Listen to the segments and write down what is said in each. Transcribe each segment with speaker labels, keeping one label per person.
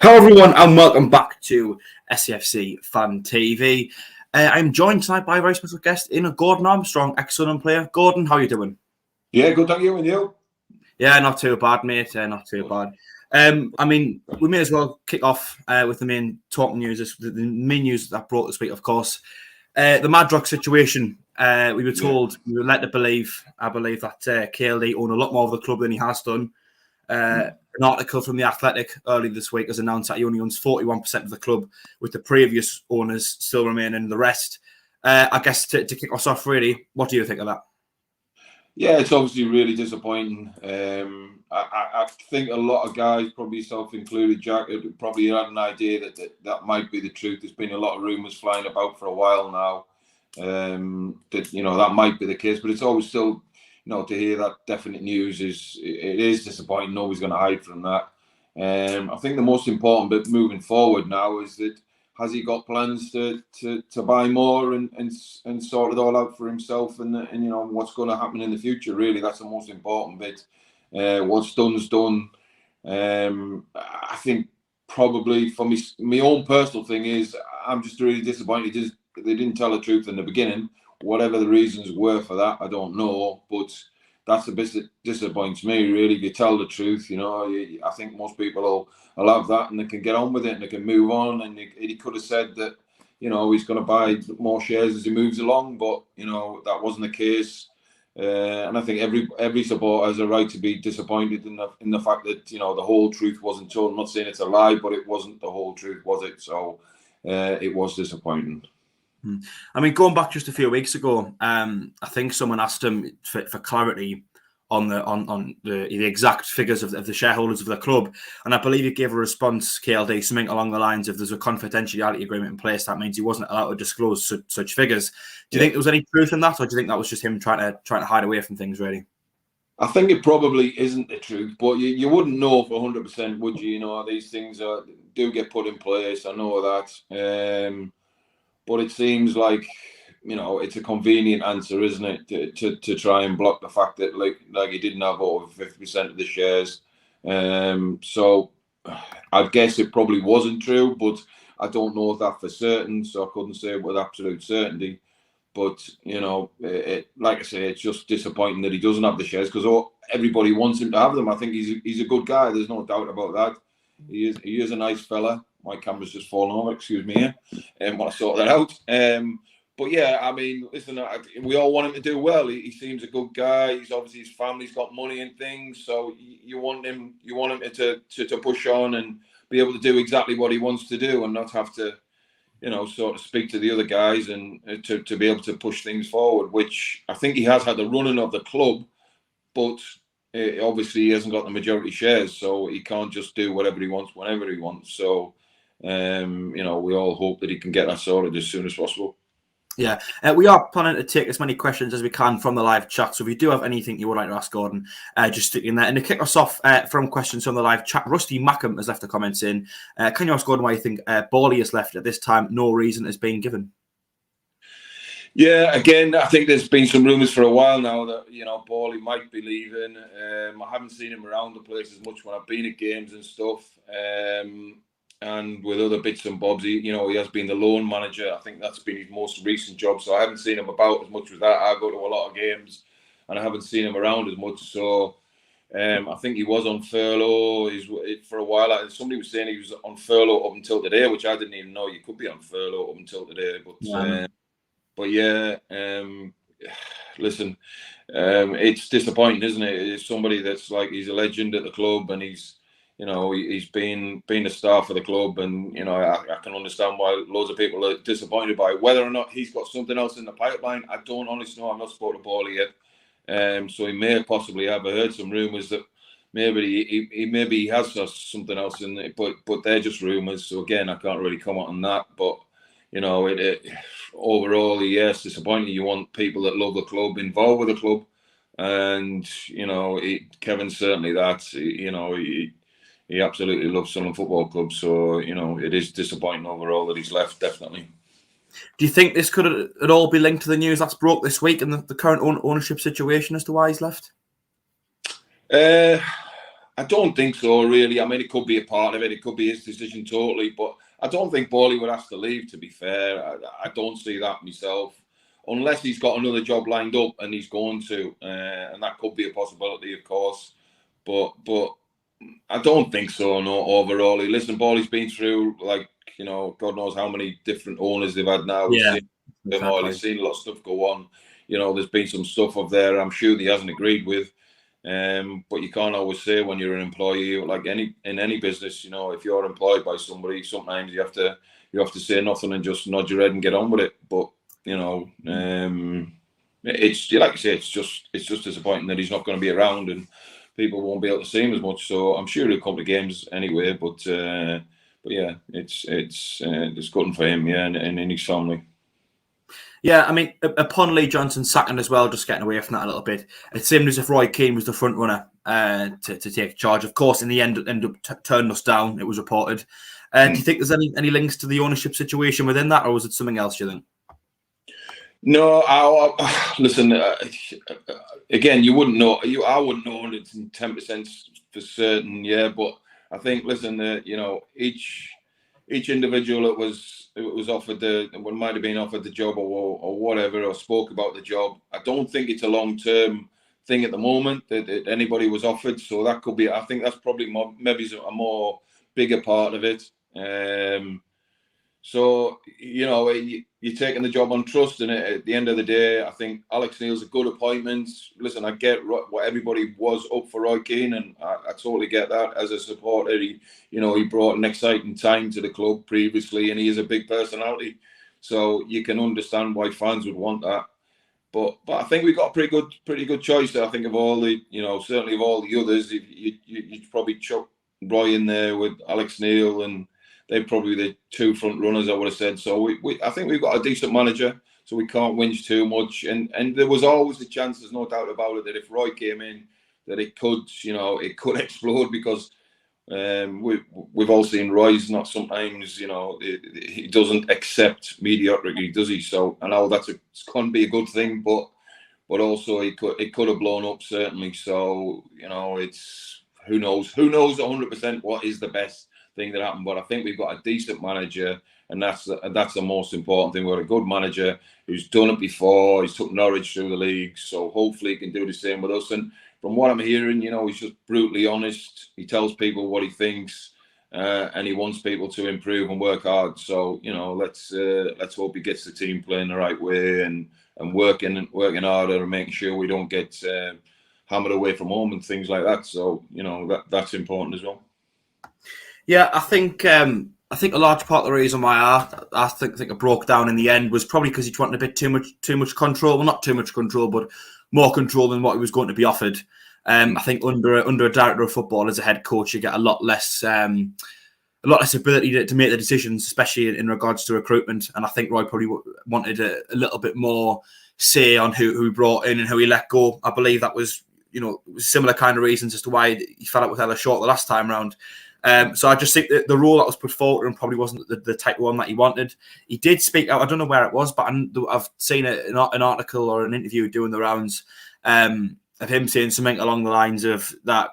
Speaker 1: Hello everyone and welcome back to SAFC Fan TV. I'm joined tonight by a very special guest in Gordon Armstrong, ex-Sunderland player. Gordon, how are you doing?
Speaker 2: Yeah, good, thank you. And you?
Speaker 1: Yeah, not too bad, mate. Not too bad. We may as well kick off with the main talking news. The main news that broke this week, of course. The Madrock situation. We were told, we were led to believe, I believe, that KLD owned a lot more of the club than he has done. An article from The Athletic earlier this week has announced that he only owns 41% of the club, with the previous owners still remaining the rest. I guess to kick us off, really, what do you think of that?
Speaker 2: Yeah, it's obviously really disappointing. I think a lot of guys, probably yourself included, Jack, probably had an idea that might be the truth. There's been a lot of rumours flying about for a while now that that might be the case, but it's always still. To hear that definite news is disappointing. Nobody's going to hide from that. I think the most important bit moving forward now is that has he got plans to buy more and sort it all out for himself and what's going to happen in the future. Really, that's the most important bit. What's done's done. I think probably for me, my own personal thing is I'm just really disappointed. They didn't tell the truth in the beginning. Whatever the reasons were for that, I don't know. But that's a bit disappoints me, really. If you tell the truth, I think most people will have that and they can get on with it and they can move on. And he could have said that, he's going to buy more shares as he moves along. But, that wasn't the case. And I think every supporter has a right to be disappointed in the fact that, the whole truth wasn't told. I'm not saying it's a lie, but it wasn't the whole truth, was it? So it was disappointing.
Speaker 1: I mean, going back just a few weeks ago, I think someone asked him for clarity on the exact figures of the shareholders of the club, and I believe he gave a response, KLD, something along the lines of "There's a confidentiality agreement in place that means he wasn't allowed to disclose such figures." Do you think there was any truth in that, or do you think that was just him trying to hide away from things? Really,
Speaker 2: I think it probably isn't the truth, but you wouldn't know for 100%, would you? These things do get put in place. I know that. But it seems like, it's a convenient answer, isn't it, to try and block the fact that like he didn't have over 50% of the shares. So I guess it probably wasn't true, but I don't know that for certain, so I couldn't say it with absolute certainty. But, like I say, it's just disappointing that he doesn't have the shares because everybody wants him to have them. I think he's a good guy. There's no doubt about that. He is a nice fella. My camera's just fallen over, excuse me, and want to sort that out. But yeah, I mean, listen, we all want him to do well. He seems a good guy. He's obviously, his family's got money and things, so you want him to push on and be able to do exactly what he wants to do and not have to, sort of speak to the other guys and to be able to push things forward. Which I think he has had the running of the club, but obviously he hasn't got the majority shares, so he can't just do whatever he wants whenever he wants. So. We all hope that he can get that sorted as soon as possible.
Speaker 1: Yeah, we are planning to take as many questions as we can from the live chat. So if you do have anything you would like to ask Gordon, just stick in there. And to kick us off from questions from the live chat, Rusty Mackham has left a comment in. Can you ask Gordon why you think Bawley has left at this time? No reason has been given.
Speaker 2: Yeah, again, I think there's been some rumours for a while now that, Bawley might be leaving. I haven't seen him around the place as much when I've been at games and stuff. And with other bits and bobs, he has been the loan manager. I think that's been his most recent job. So I haven't seen him about as much as that. I go to a lot of games and I haven't seen him around as much. So I think he was on furlough for a while. Somebody was saying he was on furlough up until today, which I didn't even know you could be on furlough up until today. But listen, it's disappointing, isn't it? It's somebody that's like, he's a legend at the club and he's been a star for the club, and I can understand why loads of people are disappointed by it. Whether or not he's got something else in the pipeline, I don't honestly know. I've not spoken to Bawley yet, so he may possibly have. I heard some rumours that maybe he has something else in it, but they're just rumours. So again, I can't really comment on that. But overall, yes, disappointing. You want people that love the club involved with the club, and Kevin's certainly that. He absolutely loves Sunderland Football Club, so it is disappointing overall that he's left. Definitely.
Speaker 1: Do you think this could at all be linked to the news that's broke this week and the current ownership situation as to why he's left?
Speaker 2: I don't think so, really. I mean, it could be a part of it. It could be his decision totally. But I don't think Bowley would have to leave, to be fair. I don't see that myself. Unless he's got another job lined up and he's going to. And that could be a possibility, of course. But I don't think so, no, overall. Listen, Bowley's been through, like, you know, God knows how many different owners they've had now.
Speaker 1: Yeah,
Speaker 2: Exactly. He's seen a lot of stuff go on. You know, there's been some stuff up there I'm sure he hasn't agreed with. But you can't always say when you're an employee, like in any business, you know, if you're employed by somebody, sometimes you have to say nothing and just nod your head and get on with it. But you know, it's like you say, it's just disappointing that he's not going to be around and people won't be able to see him as much. So I'm sure he'll come to games anyway. But yeah, it's gutting for him, yeah, and his family.
Speaker 1: Yeah, I mean, upon Lee Johnson's sacking as well, just getting away from that a little bit, it seemed as if Roy Keane was the front runner to take charge. Of course, in the end, ended up turning us down. It was reported. Do you think there's any links to the ownership situation within that, or was it something else, you think?
Speaker 2: No, listen. Again, you wouldn't know. I wouldn't know 110% for certain. Yeah, but I think, listen, you know, each individual that was offered might have been offered the job or whatever, or spoke about the job. I don't think it's a long-term thing at the moment that anybody was offered. So that could be. I think that's probably maybe a more bigger part of it. So, you know, you're taking the job on trust, and at the end of the day, I think Alex Neil's a good appointment. Listen, I get what everybody was up for Roy Keane, and I totally get that as a supporter. He brought an exciting time to the club previously, and he is a big personality. So you can understand why fans would want that. But I think we got a pretty good choice there. I think of all the, you know, certainly of all the others, you'd probably chuck Roy in there with Alex Neil, and they're probably the two front runners, I would have said. So I think we've got a decent manager, so we can't whinge too much. And there was always the chance, there's no doubt about it, that if Roy came in, that it could explode, because we've all seen Roy's not sometimes, you know, he doesn't accept mediocrity, does he? So I know that's can be a good thing, but also it could have blown up, certainly. So, you know, it's who knows 100% what is the best thing that happened. But I think we've got a decent manager, and that's the most important thing. We've got a good manager who's done it before. He's took Norwich through the league, so hopefully he can do the same with us. And from what I'm hearing, you know, he's just brutally honest. He tells people what he thinks, and he wants people to improve and work hard. So, you know, let's hope he gets the team playing the right way and working harder and making sure we don't get hammered away from home and things like that. So, you know, that's important as well.
Speaker 1: Yeah, I think a large part of the reason why I think it broke down in the end was probably because he wanted a bit too much control. Well, not too much control, but more control than what he was going to be offered. I think under a director of football as a head coach, you get a lot less ability to make the decisions, especially in regards to recruitment. And I think Roy probably wanted a little bit more say on who he brought in and who he let go. I believe that was, you know, similar kind of reasons as to why he fell out with Ella Short the last time round. So I just think that the role that was put forward and probably wasn't the type of one that he wanted. He did speak out. I don't know where it was, but I've seen an article or an interview doing the rounds of him saying something along the lines of that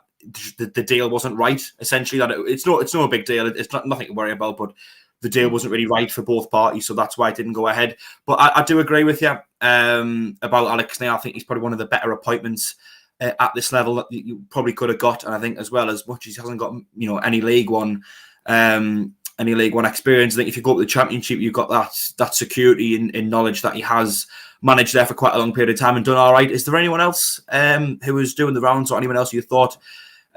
Speaker 1: the deal wasn't right. Essentially, that it's no big deal. It's nothing to worry about, but the deal wasn't really right for both parties, so that's why it didn't go ahead. But I do agree with you about Alex Neil. I think he's probably one of the better appointments at this level that you probably could have got. And I think as well, as much as he hasn't got, you know, any League One experience, I think if you go up to the Championship, you've got that security in knowledge that he has managed there for quite a long period of time and done all right. Is there anyone else who was doing the rounds, or anyone else you thought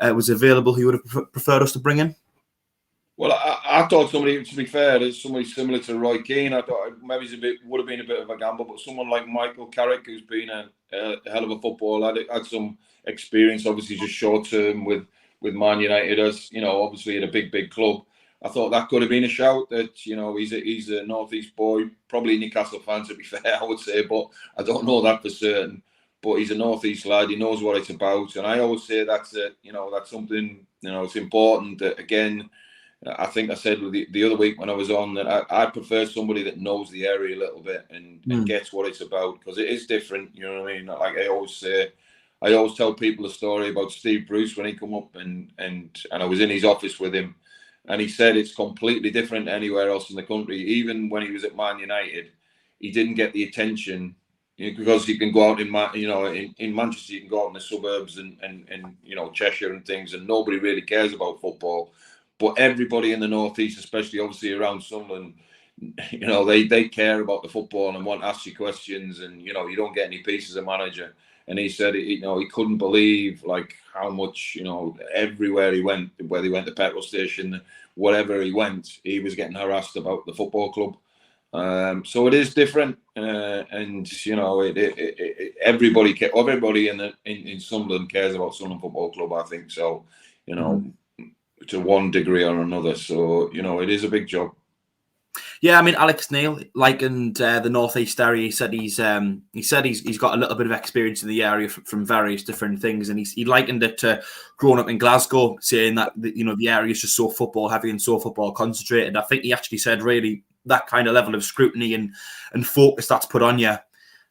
Speaker 1: was available who you would have preferred us to bring in?
Speaker 2: Well, I thought somebody, to be fair, there's somebody similar to Roy Keane. I thought maybe would have been a bit of a gamble, but someone like Michael Carrick, who's been a hell of a footballer, had some experience, obviously just short term with Man United, as you know, obviously at a big club. I thought that could have been a shout. That, you know, he's a North East boy, probably Newcastle fan, to be fair, I would say, but I don't know that for certain. But he's a North East lad. He knows what it's about, and I always say that's something, you know, it's important that, again, I think I said the other week when I was on that I prefer somebody that knows the area a little bit and gets what it's about, because it is different. You know what I mean? Like I always say, I always tell people a story about Steve Bruce when he come up and I was in his office with him, and he said it's completely different anywhere else in the country. Even when he was at Man United, he didn't get the attention, because you can go out in Manchester, you can go out in the suburbs and Cheshire and things, and nobody really cares about football. But everybody in the northeast, especially obviously around Sunderland, they care about the football and want to ask you questions, and you don't get any peace as a manager. And he said, he couldn't believe like how much, everywhere he went, whether he went to petrol station, wherever he went, he was getting harassed about the football club. So it is different, and everybody in Sunderland cares about Sunderland Football Club, I think. So, to one degree or another. So it is a big job.
Speaker 1: Yeah, I mean, Alex Neil likened the Northeast area. He said he's got a little bit of experience in the area from various different things, and he likened it to growing up in Glasgow, saying that the area is just so football heavy and so football concentrated. I think he actually said really that kind of level of scrutiny and focus that's put on you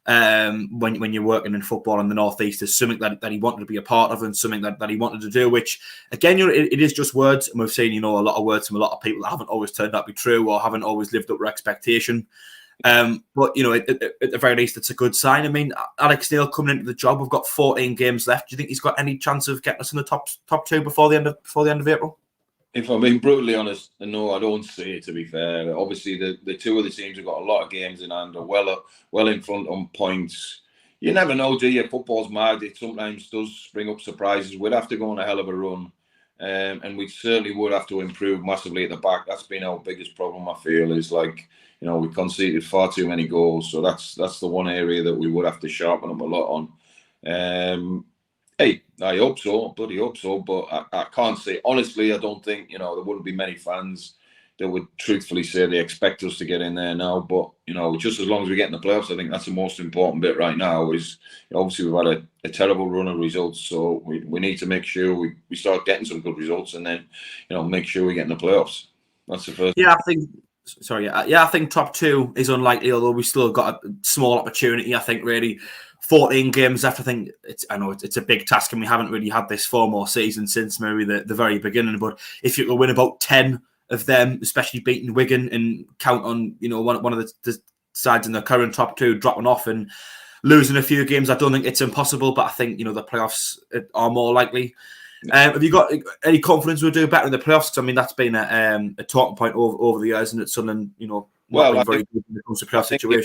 Speaker 1: when you're working in football in the Northeast is something that he wanted to be a part of, and something that he wanted to do, which again, it is just words, and we've seen a lot of words from a lot of people that haven't always turned out to be true or haven't always lived up to expectation. But at the very least, it's a good sign. I mean, Alex Neil coming into the job, we've got 14 games left. Do you think he's got any chance of getting us in the top two before the end of April?
Speaker 2: If I'm being brutally honest, no, I don't see it, to be fair. Obviously, the two other teams have got a lot of games in hand, are well in front on points. You never know, do you? Football's mad. It sometimes does bring up surprises. We'd have to go on a hell of a run. And we certainly would have to improve massively at the back. That's been our biggest problem, I feel, is we conceded far too many goals. So that's the one area that we would have to sharpen up a lot on. Hey, I hope so, bloody hope so, but I can't say. Honestly, I don't think, there wouldn't be many fans that would truthfully say they expect us to get in there now. But, just as long as we get in the playoffs, I think that's the most important bit right now is, obviously we've had a terrible run of results. So we need to make sure we start getting some good results, and then, make sure we get in the playoffs. That's the first.
Speaker 1: Yeah, I think top two is unlikely, although we still got a small opportunity, I think, really. 14 games left. I think I know it's a big task, and we haven't really had this 4 more seasons since maybe the very beginning. But if you could win about 10 of them, especially beating Wigan, and count on one of the sides in the current top two dropping off and losing a few games, I don't think it's impossible. But I think the playoffs are more likely. Have you got any confidence we'll do better in the playoffs? Because I mean, that's been a talking point over the years, and it's something
Speaker 2: well,
Speaker 1: I think the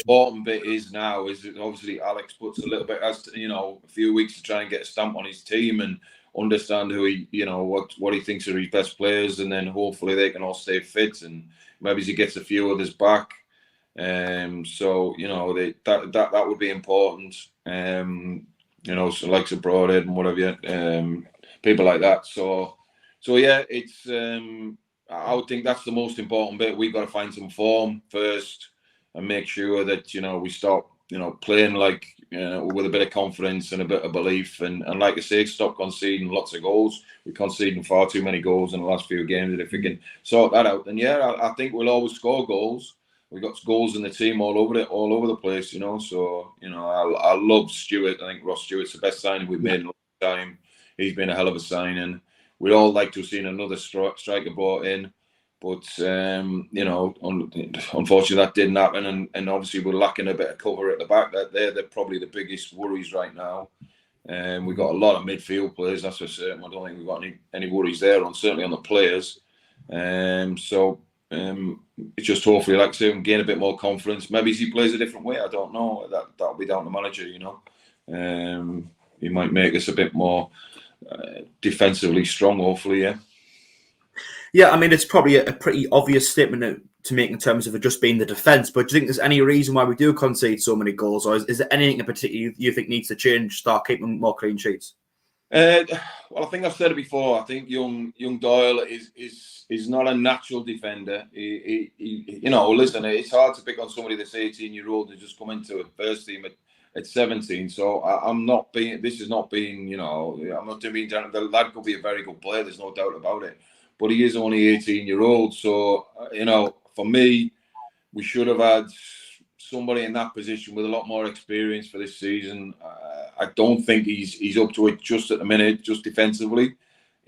Speaker 2: important bit is now is that obviously Alex puts a little bit, as a few weeks to try and get a stamp on his team and understand who he, what he thinks are his best players, and then hopefully they can all stay fit, and maybe he gets a few others back. So that would be important. So like Broadhead and whatever, people like that. So yeah, it's. I would think that's the most important bit. We've got to find some form first and make sure that, we start, playing with a bit of confidence and a bit of belief. And like I say, stop conceding lots of goals. We're conceding far too many goals in the last few games. And if we can sort that out, then yeah, I think we'll always score goals. We've got goals in the team all over the place, So, I love Stewart. I think Ross Stewart's the best signing we've made in a long time. He's been a hell of a signing. We'd all like to have seen another striker brought in, but unfortunately that didn't happen, and obviously we're lacking a bit of cover at the back. They're probably the biggest worries right now. We've got a lot of midfield players, that's for certain. I don't think we've got any worries there, certainly on the players. So it's just hopefully, like I say, gain a bit more confidence. Maybe he plays a different way. I don't know. That'll be down to the manager. He might make us a bit more defensively strong, hopefully.
Speaker 1: Yeah, I mean, it's probably a pretty obvious statement to make in terms of it just being the defence, but do you think there's any reason why we do concede so many goals, or is there anything in particular you think needs to change, start keeping more clean sheets?
Speaker 2: Well, I think I've said it before. I think young Doyle is not a natural defender. He listen, it's hard to pick on somebody that's 18-year-old and just come into a first team at 17, so I'm not being. This is not being. I'm not being down. The lad could be a very good player. There's no doubt about it. But he is only 18-year-old, so for me, we should have had somebody in that position with a lot more experience for this season. I don't think he's up to it just at the minute, just defensively.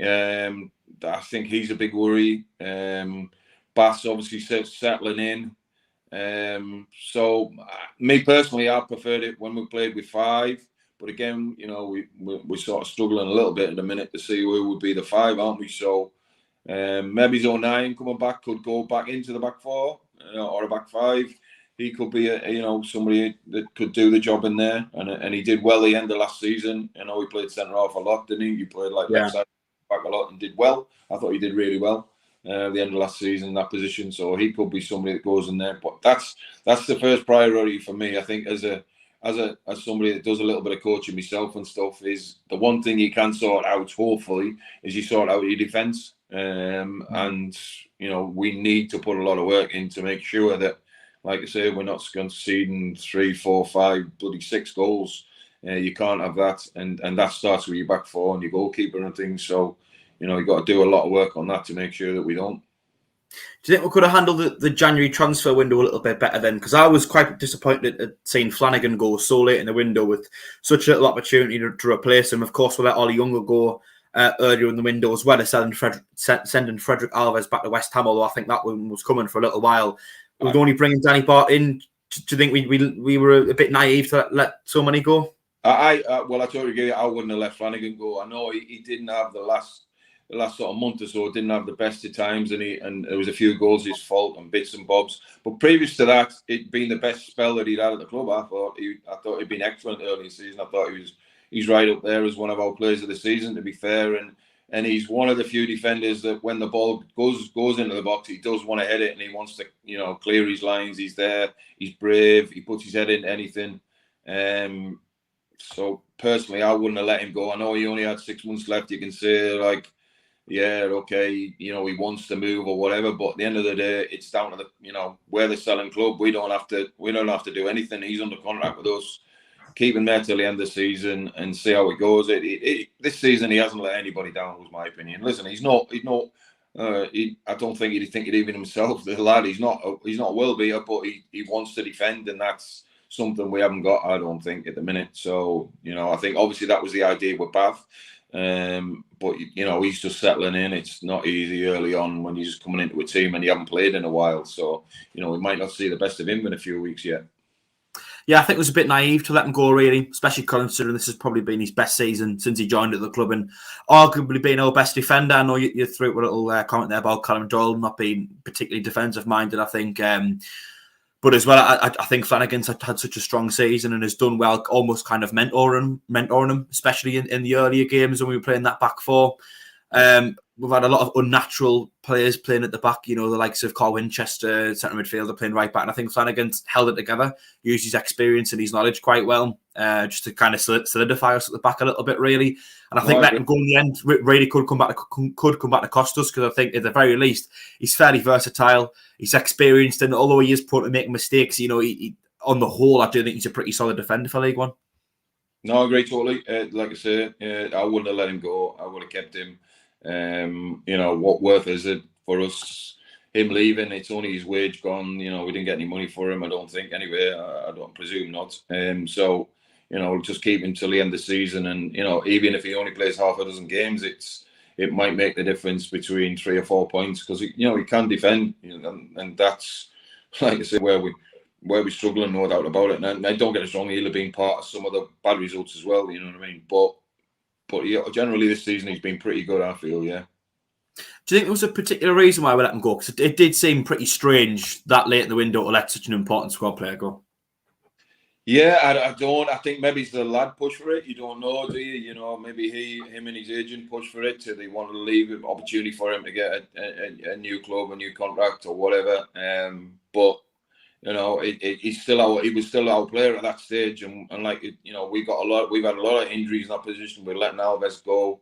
Speaker 2: I think he's a big worry. Bass obviously settling in. So me personally, I preferred it when we played with 5. But again, we're sort of struggling a little bit at the minute to see who would be the 5, aren't we? So maybe O'Nien coming back could go back into the back 4 or a back 5. He could be somebody that could do the job in there, and he did well the end of last season. He played centre half a lot, didn't he? He played left side back a lot and did well. I thought he did really well the end of last season in that position. So he could be somebody that goes in there. But that's the first priority for me. I think as somebody that does a little bit of coaching myself and stuff, is the one thing you can sort out. Hopefully, is you sort out your defence, and we need to put a lot of work in to make sure that, like I say, we're not conceding 3, 4, 5, bloody 6 goals. You can't have that, and that starts with your back 4 and your goalkeeper and things. So, you've got to do a lot of work on that to make sure that we don't.
Speaker 1: Do you think we could have handled the January transfer window a little bit better then? Because I was quite disappointed at seeing Flanagan go so late in the window with such a little opportunity to replace him. Of course, we let Ollie Younger go earlier in the window, as well as sending Frederick Alves back to West Ham, although I think that one was coming for a little while. With only bringing Danny Bart in, do you think we were a bit naive to let so many go?
Speaker 2: I totally agree. I wouldn't have let Flanagan go. I know he didn't have the last sort of month or so, didn't have the best of times, and there was a few goals his fault and bits and bobs. But previous to that, it'd been the best spell that he'd had at the club. I thought he'd been excellent early in the season. I thought he's right up there as one of our players of the season, to be fair. And he's one of the few defenders that when the ball goes into the box, he does want to hit it, and he wants to clear his lines. He's there. He's brave. He puts his head into anything. So personally, I wouldn't have let him go. I know he only had 6 months left. You can say he wants to move or whatever. But at the end of the day, it's down to we're the selling club. We don't have to do anything. He's under contract with us. Keep him there till the end of the season and see how it goes. This season, he hasn't let anybody down, was my opinion. Listen, he's not. I don't think he'd think it even himself. The lad, he's not a world beater, but he wants to defend, and that's something we haven't got, I don't think, at the minute. So I think obviously that was the idea with Bath, but he's just settling in. It's not easy early on when you're just coming into a team and you haven't played in a while. So we might not see the best of him in a few weeks yet.
Speaker 1: Yeah, I think it was a bit naive to let him go, really, especially considering this has probably been his best season since he joined at the club, and arguably being our best defender. I know you threw it with a little comment there about Callum Doyle not being particularly defensive-minded, I think. But as well, I think Flanagan's had such a strong season and has done well, almost kind of mentoring him, especially in the earlier games when we were playing that back 4. We've had a lot of unnatural players playing at the back, the likes of Carl Winchester, centre midfielder, playing right back. And I think Flanagan's held it together, used his experience and his knowledge quite well, just to kind of solidify us at the back a little bit, really. And I think letting him go in the end really could come back to cost us, because I think at the very least he's fairly versatile, he's experienced, and although he is prone to making mistakes, he, on the whole, I do think he's a pretty solid defender for League One.
Speaker 2: No, I agree totally. Like I say, I wouldn't have let him go. I would have kept him. What worth is it for us? Him leaving, it's only his wage gone. We didn't get any money for him, I don't think. Anyway, I don't presume not. So, we'll just keep him till the end of the season. And even if he only plays half a dozen games, it might make the difference between 3 or 4 points, because he can defend. And that's, like I say, where we're struggling, no doubt about it. And don't get us wrong, he'll have been part of some of the bad results as well. You know what I mean? But generally this season he's been pretty good, I feel. Yeah.
Speaker 1: Do you think there was a particular reason why we let him go? Because it did seem pretty strange that late in the window to let such an important squad player go.
Speaker 2: Yeah, I don't. I think maybe it's the lad push for it. You don't know, do you? Maybe him and his agent push for it. So they want to leave an opportunity for him to get a new club, a new contract, or whatever. But he was still our player at that stage, and like we've had a lot of injuries in that position. We're letting Alves go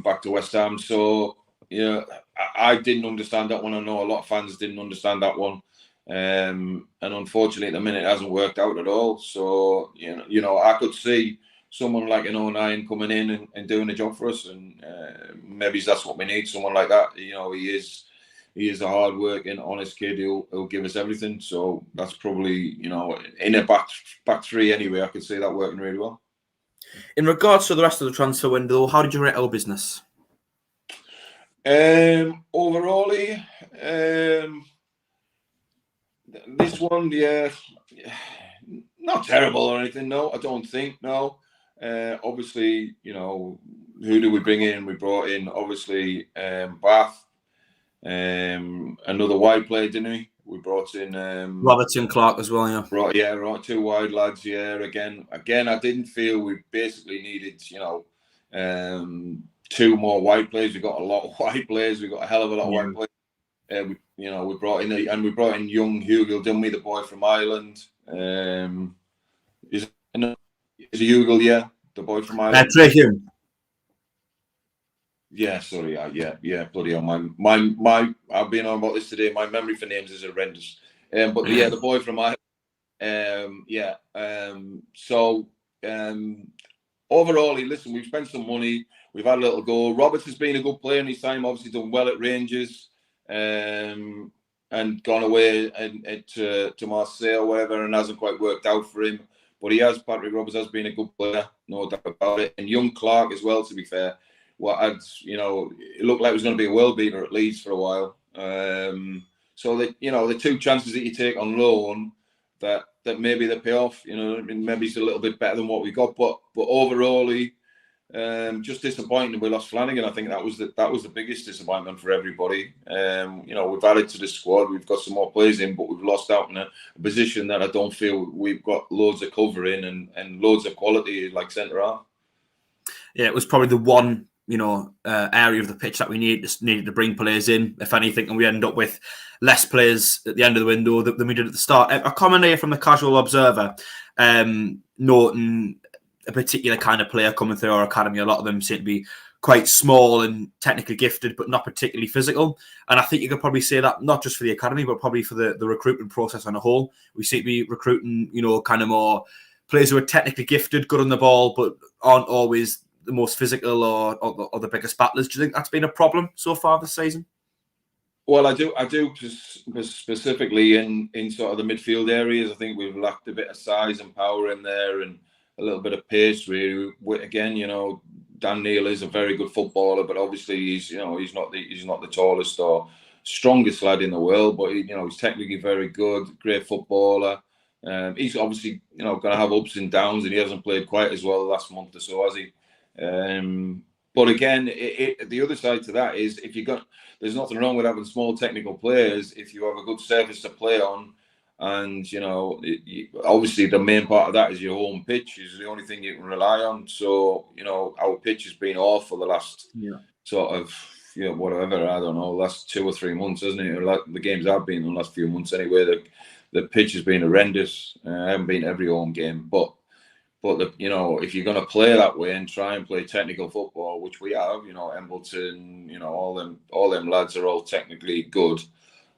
Speaker 2: back to West Ham. So I didn't understand that one. I know a lot of fans didn't understand that one. And unfortunately, at the minute, it hasn't worked out at all. So I could see someone like an O'Nien coming in and doing the job for us, and maybe that's what we need. Someone like that. He is he is a hard-working, honest kid who'll give us everything. So that's probably, in a back three anyway, I could see that working really well.
Speaker 1: In regards to the rest of the transfer window, how did you rate our business?
Speaker 2: Overall, this one, yeah, not terrible or anything. No, I don't think. No, obviously, who do we bring in? We brought in obviously Bath, another wide player, didn't we? We brought in
Speaker 1: Robertson Clark as well. Yeah,
Speaker 2: right, 2 wide lads. Yeah, again, I didn't feel we basically needed, 2 more wide players. We got a lot of wide players. We got a hell of a lot of wide players. We brought in young Hugo, didn't we? The boy from Ireland. Is it Hugo? Yeah, the boy from Ireland.
Speaker 1: Trey Hume.
Speaker 2: Yeah, sorry. Yeah. Bloody hell, my. I've been on about this today. My memory for names is horrendous. But yeah, the boy from Ireland. So overall, listen, we've spent some money. We've had a little go. Roberts has been a good player in his time. Obviously, done well at Rangers, and gone away to Marseille or whatever, and hasn't quite worked out for him. But Patrick Roberts has been a good player, no doubt about it. And young Clark as well, to be fair. It looked like it was going to be a world beater at Leeds for a while. So that the 2 chances that you take on loan, that maybe they pay off. Maybe it's a little bit better than what we got, but overall, just disappointing. We lost Flanagan. I think that was the biggest disappointment for everybody. We've added to the squad. We've got some more players in, but we've lost out in a position that I don't feel we've got loads of cover in and loads of quality like centre half.
Speaker 1: Yeah, it was probably the one area of the pitch that we needed to bring players in, if anything, and we end up with less players at the end of the window than we did at the start. A comment here from the casual observer, noting a particular kind of player coming through our academy. A lot of them seem to be quite small and technically gifted, but not particularly physical. And I think you could probably say that not just for the academy, but probably for the recruitment process on a whole. We seem to be recruiting, kind of more players who are technically gifted, good on the ball, but aren't always the most physical or the biggest battlers. Do you think that's been a problem so far this season?
Speaker 2: Well, I do specifically in sort of the midfield areas. I think we've lacked a bit of size and power in there, and a little bit of pace. Again, Dan Neil is a very good footballer, but obviously he's not the tallest or strongest lad in the world. But he's technically very good, great footballer. He's obviously going to have ups and downs, and he hasn't played quite as well the last month or so, has he? But again, the other side to that is there's nothing wrong with having small technical players if you have a good surface to play on, and obviously the main part of that is your home pitch is the only thing you can rely on. So our pitch has been awful the last sort of whatever, I don't know, last 2 or 3 months, hasn't it? Or the games I've been in the last few months anyway. The pitch has been horrendous. I haven't been every home game, but if you're going to play that way and try and play technical football, which we have, Embleton, all them lads are all technically good.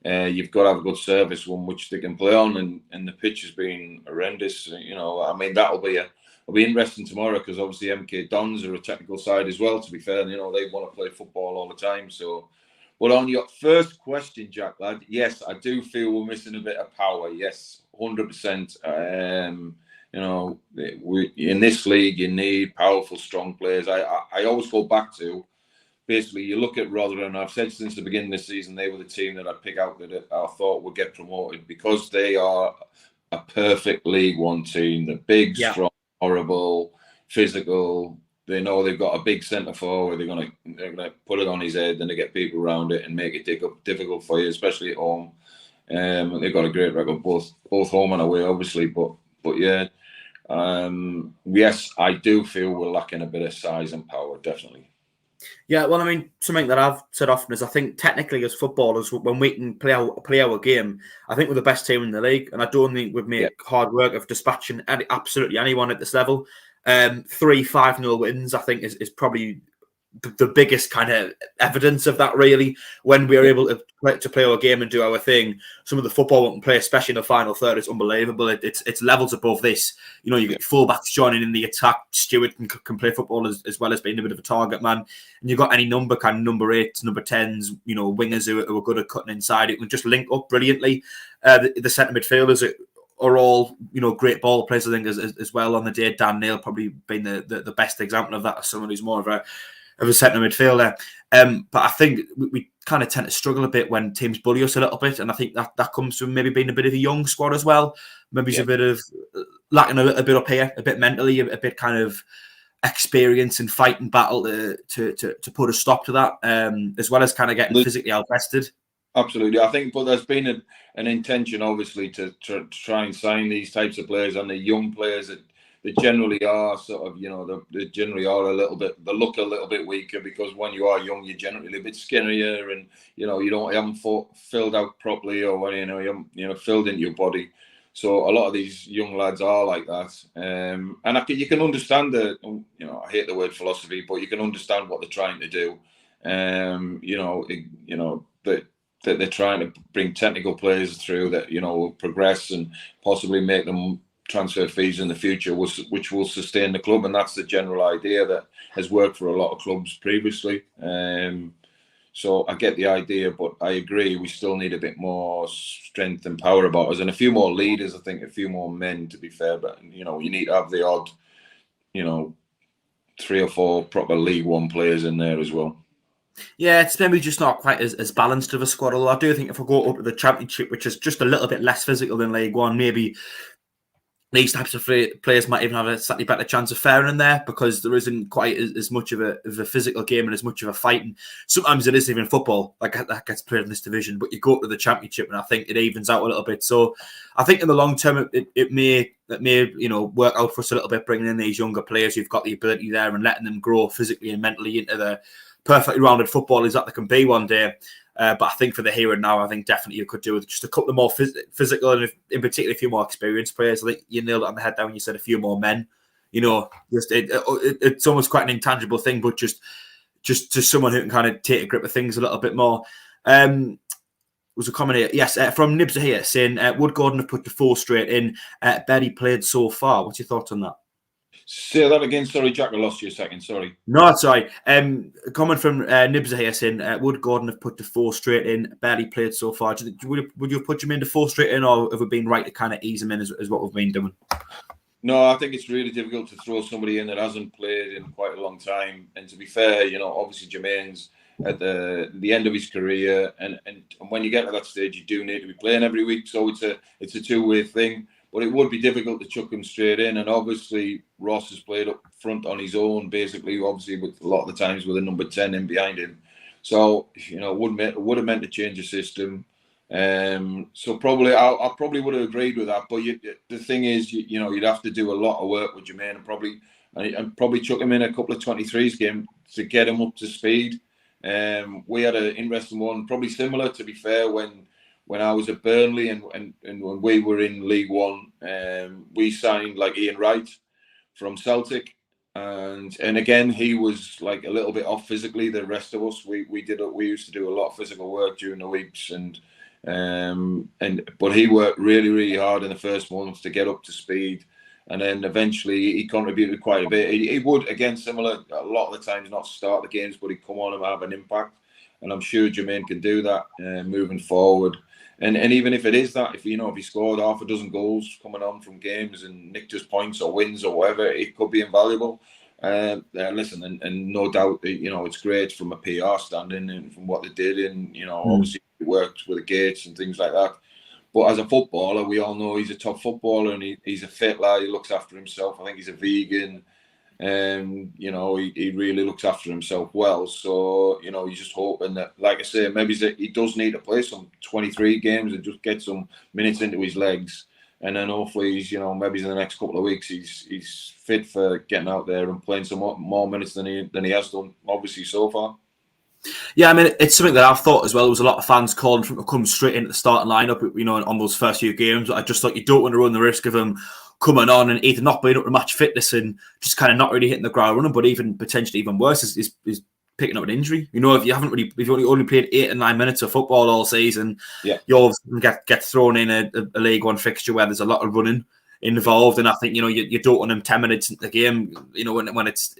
Speaker 2: You've got to have a good service one which they can play on, and the pitch has been horrendous. That'll be interesting tomorrow, because obviously MK Dons are a technical side as well. To be fair, they want to play football all the time. So, but on your first question, Jack, lad, yes, I do feel we're missing a bit of power. Yes, 100%. In this league, you need powerful, strong players. I always go back to, basically, you look at Rotherham. I've said since the beginning of the season, they were the team that I'd pick out that I thought would get promoted, because they are a perfect League One team. They're big, strong, horrible, physical. They know they've got a big centre forward. They're gonna put it on his head, and they get people around it and make it difficult for you, especially at home. They've got a great record, both home and away, obviously. But yeah. Yes, I do feel we're lacking a bit of size and power, definitely.
Speaker 1: Yeah, well, something that I've said often is I think technically as footballers, when we can play our game, I think we're the best team in the league, and I don't think we've made hard work of dispatching absolutely anyone at this level. 3-5-0 wins, I think, is probably the biggest kind of evidence of that, really. When we are able to play our game and do our thing, some of the football we can play, especially in the final third, it's unbelievable. It's levels above this. You know, you get fullbacks joining in the attack. Stewart can play football as well as being a bit of a target man. And you've got any number, kind of number 8s, number 10s, you know, wingers who are good at cutting inside. It can just link up brilliantly. The centre midfielders are all, you know, great ball players, I think, as well on the day. Dan Neil probably been the best example of that, as someone who's more of a centre midfielder. But I think we kind of tend to struggle a bit when teams bully us a little bit, and I think that comes from maybe being a bit of a young squad as well. Maybe it's a bit of lacking a bit up here, a bit mentally, a bit kind of experience and fight and battle to put a stop to that, as well as kind of getting physically outrested.
Speaker 2: Absolutely, I think, but there's been an intention, obviously, to try and sign these types of players, and the young players that generally are sort of, you know, they generally are a little bit, they look a little bit weaker, because when you are young, you're generally a bit skinnier, and you know, you haven't filled out properly, or you know, you haven't filled into your body. So a lot of these young lads are like that, and you can understand you know, I hate the word philosophy, but you can understand what they're trying to do. That they're trying to bring technical players through that, you know, will progress and possibly make them transfer fees in the future, which will sustain the club, and that's the general idea that has worked for a lot of clubs previously. So I get the idea, but I agree we still need a bit more strength and power about us, and a few more leaders. I think a few more men, to be fair. But you know, you need to have the odd, you know, 3 or 4 proper League One players in there as well.
Speaker 1: Yeah, it's maybe just not quite as balanced of a squad. Although I do think if we go up to the Championship, which is just a little bit less physical than League One, maybe these types of players might even have a slightly better chance of faring in there, because there isn't quite as much of a physical game and as much of a fight. And sometimes it isn't even football that gets played in this division, but you go to the Championship and I think it evens out a little bit. So I think in the long term, it may you know, work out for us a little bit, bringing in these younger players who've got the ability there and letting them grow physically and mentally into the perfectly rounded footballers that they can be one day. But I think for the here and now, I think definitely you could do with just a couple of more physical, and in particular, a few more experienced players. I think you nailed it on the head down. You said a few more men. You know, just it's almost quite an intangible thing, but just someone who can kind of take a grip of things a little bit more. Was a comment here, yes, from Nibs here saying, would Gordon have put the 4 straight in? Barely played so far. What's your thoughts on that?
Speaker 2: Say that again. Sorry, Jack, I lost you a second. Sorry.
Speaker 1: No, sorry. Comment from Nibs here saying, would Gordon have put the 4 straight in? Barely played so far. Would you have put him in the 4 straight in, or have we been right to kind of ease him in as what we've been doing?
Speaker 2: No, I think it's really difficult to throw somebody in that hasn't played in quite a long time. And to be fair, you know, obviously Jermaine's at the end of his career, and when you get to that stage, you do need to be playing every week. So it's a two-way thing. But it would be difficult to chuck him straight in. And obviously, Ross has played up front on his own, basically, obviously, with a lot of the times with a number 10 in behind him. So, you know, would have meant to change the system. So probably, I probably would have agreed with that. But the thing is, you know, you'd have to do a lot of work with Jermaine, and probably chuck him in a couple of 23s game to get him up to speed. We had an interesting one, probably similar, to be fair, when I was at Burnley and when we were in League One, we signed like Ian Wright from Celtic, and again he was like a little bit off physically. The rest of us, we used to do a lot of physical work during the weeks, but he worked really hard in the first months to get up to speed, and then eventually he contributed quite a bit. He would, again, similar a lot of the times, not start the games, but he'd come on and have an impact, and I'm sure Jermaine can do that moving forward. And even if it is that, if he scored half a dozen goals coming on from games and nicked us points or wins or whatever, it could be invaluable. Listen, and no doubt, you know, it's great from a PR standing and from what they did, and you know, obviously it worked with the gates and things like that. But as a footballer, we all know he's a top footballer, and he's a fit lad. He looks after himself. I think he's a vegan. You know, he really looks after himself well. So, you know, you're just hoping that, like I say, maybe he does need to play some 23 games and just get some minutes into his legs. And then hopefully he's, you know, maybe in the next couple of weeks he's fit for getting out there and playing some more minutes than he has done, obviously, so far.
Speaker 1: Yeah, I mean, it's something that I've thought as well. There was a lot of fans calling for him to come straight into the starting lineup, you know, on those first few games. I just thought you don't want to run the risk of him coming on and either not being up to match fitness and just kind of not really hitting the ground running, but even potentially even worse is picking up an injury. You know, if you've only played 8 or 9 minutes of football all season,
Speaker 2: yeah,
Speaker 1: you'll get thrown in a League One fixture where there's a lot of running involved, and I think, you know, you don't want them 10 minutes into the game, you know, when it's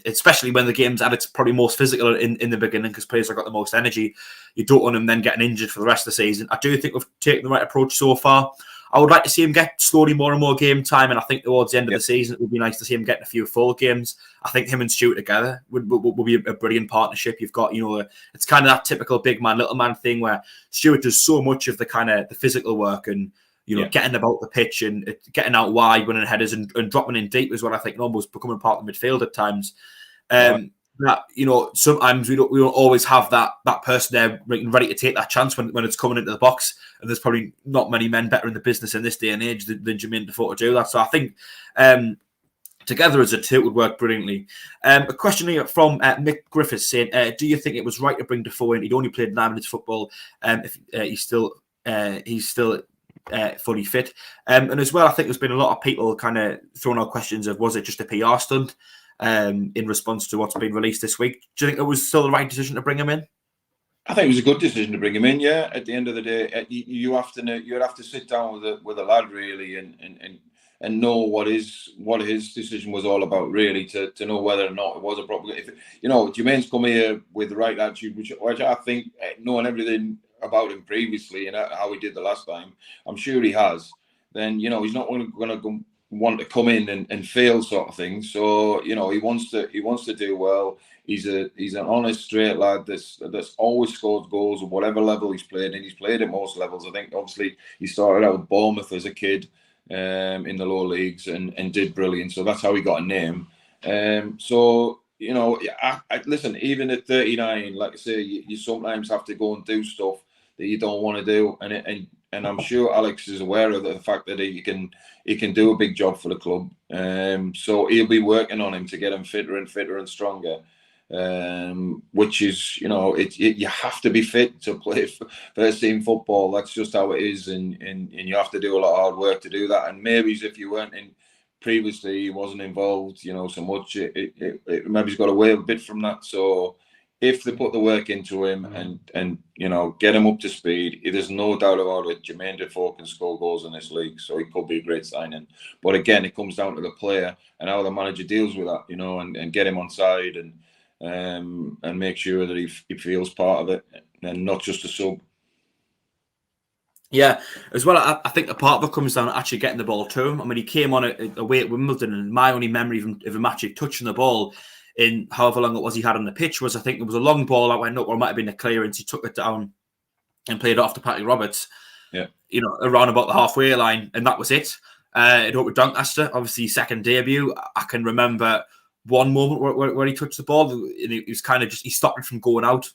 Speaker 1: especially when the game's at its probably most physical in the beginning, because players have got the most energy. You don't want them then getting injured for the rest of the season. I do think we've taken the right approach so far. I would like to see him get slowly more and more game time, and I think towards the end of the season it would be nice to see him getting a few full games. I think him and Stuart together would be a brilliant partnership. You've got, you know, it's kind of that typical big man, little man thing where Stuart does so much of the kind of the physical work and, you know, getting about the pitch and getting out wide, winning headers and dropping in deep is what I think almost becoming part of the midfield at times. That, you know, sometimes we don't always have that person there ready to take that chance when it's coming into the box, and there's probably not many men better in the business in this day and age than Jermaine Defoe to do that. So I think together as a two it would work brilliantly. A question here from Mick Griffiths saying, do you think it was right to bring Defoe in? He'd only played 9 minutes football. If he's still fully fit. And as well, I think there's been a lot of people kind of throwing out questions of, was it just a PR stunt in response to what's been released this week? Do you think it was still the right decision to bring him in?
Speaker 2: I think it was a good decision to bring him in. Yeah, at the end of the day, you have to sit down with a lad really and know what his decision was all about, really, to know whether or not it was a proper. If, you know, Jermaine's come here with the right attitude, which I think, knowing everything about him previously and how he did the last time, I'm sure he has. Then, you know, he's not going to want to come in and fail, sort of thing. So, you know, he wants to do well. He's an honest, straight lad that's always scored goals at whatever level he's played, and he's played at most levels. I think obviously he started out with Bournemouth as a kid in the lower leagues and did brilliant. So that's how he got a name. So, you know, listen, even at 39, like I say, you sometimes have to go and do stuff that you don't want to do, and I'm sure Alex is aware of the fact that he can do a big job for the club. So he'll be working on him to get him fitter and stronger. Which is, you know, you have to be fit to play first team football. That's just how it is, and you have to do a lot of hard work to do that. And maybe if you weren't in previously, he wasn't involved, you know, so much. It maybe he's got away a bit from that. So if they put the work into him and you know, get him up to speed, there's no doubt about it, Jermaine Defoe can score goals in this league, so he could be a great signing. But again, it comes down to the player and how the manager deals with that, you know, and get him on side and make sure that he feels part of it and not just a sub.
Speaker 1: Yeah, as well, I think a part of it comes down to actually getting the ball to him. I mean, he came on away at Wimbledon, and my only memory of him actually touching the ball in however long it was he had on the pitch was, I think it was a long ball that went up, or it might have been a clearance. He took it down and played it off to Patty Roberts, you know, around about the halfway line, and that was it. It up with Doncaster, obviously second debut. I can remember one moment where he touched the ball, and he was kind of he stopped it from going out,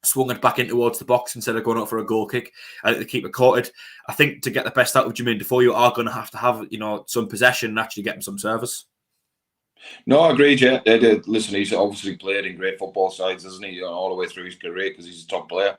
Speaker 1: swung it back in towards the box instead of going out for a goal kick. I think the keeper caught it. I think to get the best out of Jermaine Defoe, you are going to have, you know, some possession and actually get him some service.
Speaker 2: No, I agree, yeah. Listen, he's obviously played in great football sides, hasn't he, all the way through his career, because he's a top player.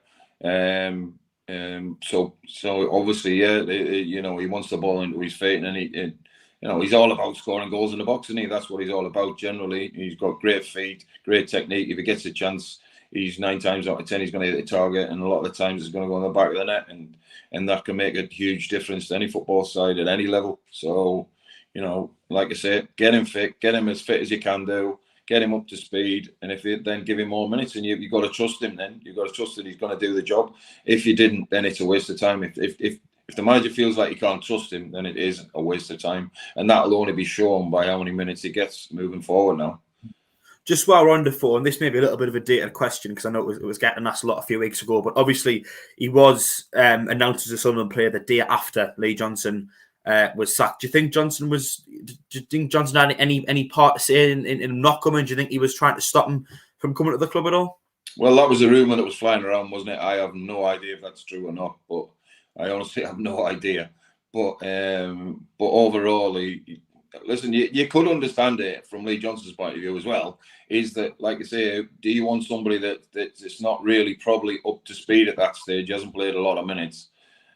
Speaker 2: So obviously, yeah, you know, he wants the ball into his feet, and you know, he's all about scoring goals in the box, isn't he? That's what he's all about generally. He's got great feet, great technique. If he gets a chance, he's 9 times out of 10 he's going to hit the target, and a lot of the times he's going to go on the back of the net, and that can make a huge difference to any football side at any level. So, you know, like I say, get him fit, get him as fit as you can do, get him up to speed, and if you then give him more minutes, and you've got to trust him. Then you've got to trust that he's going to do the job. If you didn't, then it's a waste of time. If the manager feels like you can't trust him, then it is a waste of time, and that'll only be shown by how many minutes he gets moving forward now.
Speaker 1: Just while we're on Defoe, and this may be a little bit of a dated question because I know it was getting asked a lot a few weeks ago, but obviously he was announced as a Sunderland player the day after Lee Johnson was sacked. Do you think Johnson had any part to say in him not coming? Do you think he was trying to stop him from coming to the club at all?
Speaker 2: Well, that was a rumour that was flying around, wasn't it? I have no idea if that's true or not, but I honestly have no idea. But overall, listen, you could understand it from Lee Johnson's point of view as well. Is that, like I say, do you want somebody that's not really probably up to speed at that stage, he hasn't played a lot of minutes,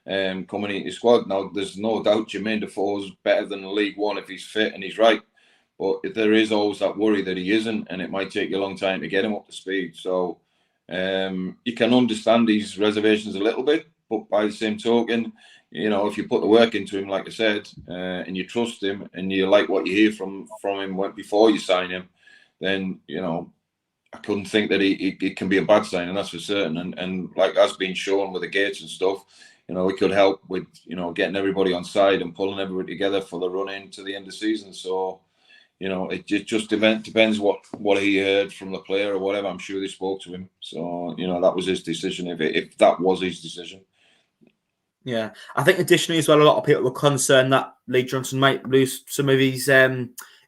Speaker 2: coming into your squad? Now, there's no doubt Jermaine Defoe's better than League One if he's fit and he's right. but there is always that worry that he isn't, and it might take you a long time to get him up to speed. So you can understand these reservations a little bit, but by the same token, you know, if you put the work into him, like I said, and you trust him and you like what you hear from him before you sign him, then, you know, I couldn't think that it can be a bad sign, and that's for certain. And like has been shown with the gates and stuff, you know, it could help with, you know, getting everybody on side and pulling everybody together for the run into the end of the season. So, you know, it just depends what he heard from the player or whatever. I'm sure they spoke to him. So, you know, that was his decision, if that was his decision.
Speaker 1: Yeah, I think additionally as well, a lot of people were concerned that Lee Johnson might lose some of his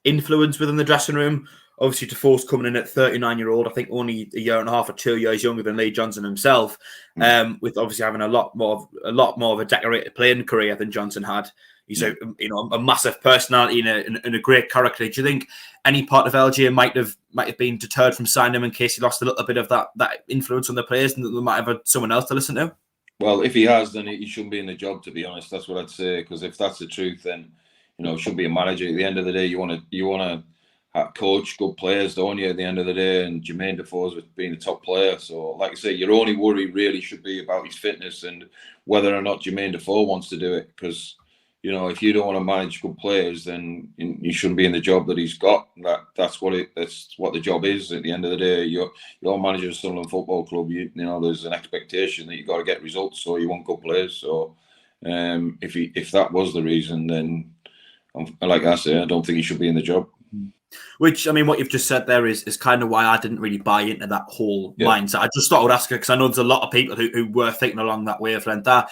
Speaker 1: influence within the dressing room. Obviously, Defoe's coming in at 39-year-old. I think only a year and a half or 2 years younger than Lee Johnson himself, with obviously having a lot more of a decorated playing career than Johnson had. He's a massive personality and a great character. Do you think any part of LG might have been deterred from signing him in case he lost a little bit of that influence on the players, and that they might have had someone else to listen to?
Speaker 2: Well, if he has, then he shouldn't be in the job, to be honest. That's what I'd say, because if that's the truth, then, you know, shouldn't be a manager. At the end of the day, you want to coach good players, don't you, at the end of the day? And Jermaine Defoe's being a top player. So, like I say, your only worry really should be about his fitness and whether or not Jermaine Defoe wants to do it. Because, you know, if you don't want to manage good players, then you shouldn't be in the job that he's got. That's what the job is. At the end of the day, you're manager of Sunderland Football Club. You know, there's an expectation that you got to get results, so you want good players. So, if that was the reason, then, like I say, I don't think he should be in the job.
Speaker 1: Which, I mean, what you've just said there is kind of why I didn't really buy into that whole mindset. I just thought I would ask her because I know there's a lot of people who were thinking along that wavelength. I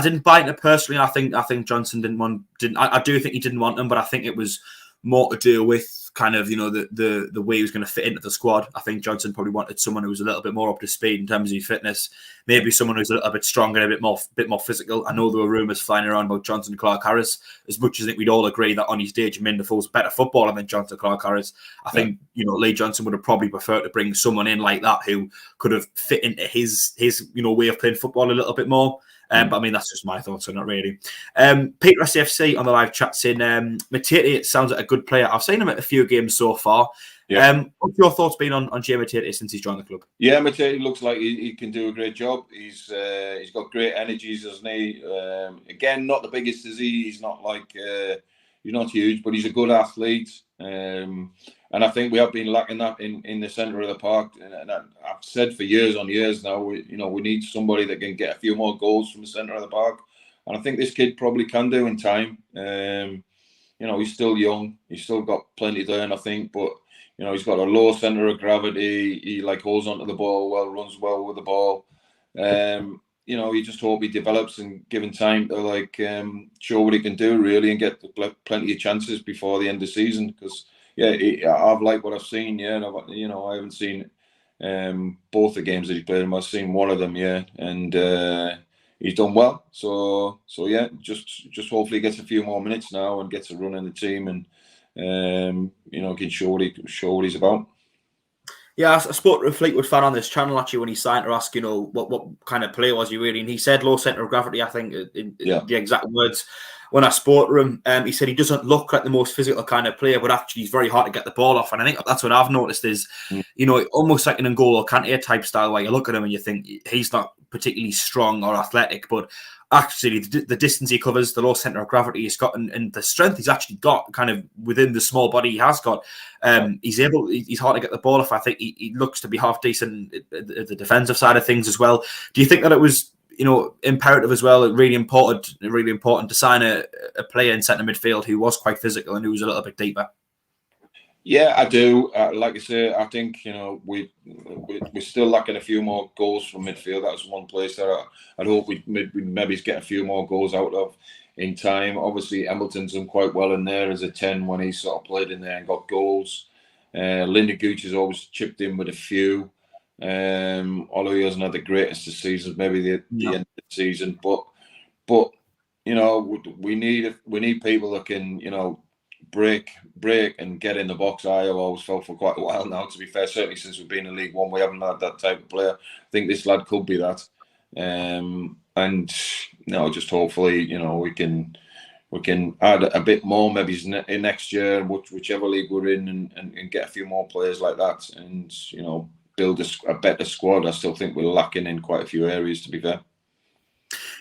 Speaker 1: didn't buy into it personally. I think Johnson I do think he didn't want him, but I think it was more to do with kind of, you know, the way he was going to fit into the squad. I think Johnson probably wanted someone who was a little bit more up to speed in terms of his fitness, maybe someone who's a little bit stronger, a bit more physical. I know there were rumours flying around about Johnson and Clark Harris. As much as I think we'd all agree that on his day, Jermaine Defoe's a better footballer than Johnson Clark Harris, I think, you know, Lee Johnson would have probably preferred to bring someone in like that who could have fit into his you know, way of playing football a little bit more. But I mean, that's just my thoughts on it, really. Peter SAFC on the live chat saying, Matete sounds like a good player. I've seen him at a few games so far. What's your thoughts been on Jay Matete since he's joined the club? Yeah,
Speaker 2: Matete looks like he can do a great job. He's got great energies, doesn't he? Again, not the biggest is he. He's not like he's not huge, but he's a good athlete. And I think we have been lacking that in the centre of the park. And I've said for years on years now, we need somebody that can get a few more goals from the centre of the park. And I think this kid probably can do in time. You know, he's still young. He's still got plenty to learn, I think. But, you know, he's got a low centre of gravity. He holds onto the ball well, runs well with the ball. You know, you just hope he develops and given time to show what he can do really and get plenty of chances before the end of the season. Because I've liked what I've seen. Yeah, and you know, I haven't seen both the games that he played. I've seen one of them. Yeah, and he's done well. So yeah, just hopefully he gets a few more minutes now and gets a run in the team and you know, can show what he's about.
Speaker 1: Yeah, I spoke to a Fleetwood fan on this channel actually when he signed to ask, you know, what kind of player was he really, and he said low centre of gravity. I think in the exact words. When I spoke to him, he said he doesn't look like the most physical kind of player, but actually he's very hard to get the ball off. And I think that's what I've noticed is, you know, almost like an N'Golo Kante type style where you look at him and you think he's not particularly strong or athletic, but actually the distance he covers, the low centre of gravity he's got, and the strength he's actually got kind of within the small body he has got, he's hard to get the ball off. I think he looks to be half decent at the defensive side of things as well. Do you think that it was, you know, imperative as well, really important to sign a player in centre midfield who was quite physical and who was a little bit deeper?
Speaker 2: Yeah, I do. Like I say, I think, you know, we're still lacking a few more goals from midfield. That's one place that I'd hope we'd maybe get a few more goals out of in time. Obviously, Embleton's done quite well in there as a 10 when he sort of played in there and got goals. Linda Gooch has always chipped in with a few. Although he hasn't had the greatest of seasons, maybe the end of the season, but you know, we need people that can, you know, break and get in the box. I have always felt for quite a while now, to be fair, certainly since we've been in League One, we haven't had that type of player. I think this lad could be that, and you know, just hopefully, you know, we can we can add a bit more maybe in next year, whichever league we're in, and get a few more players like that, and build a better squad. I still think we're lacking in quite a few areas, to be fair.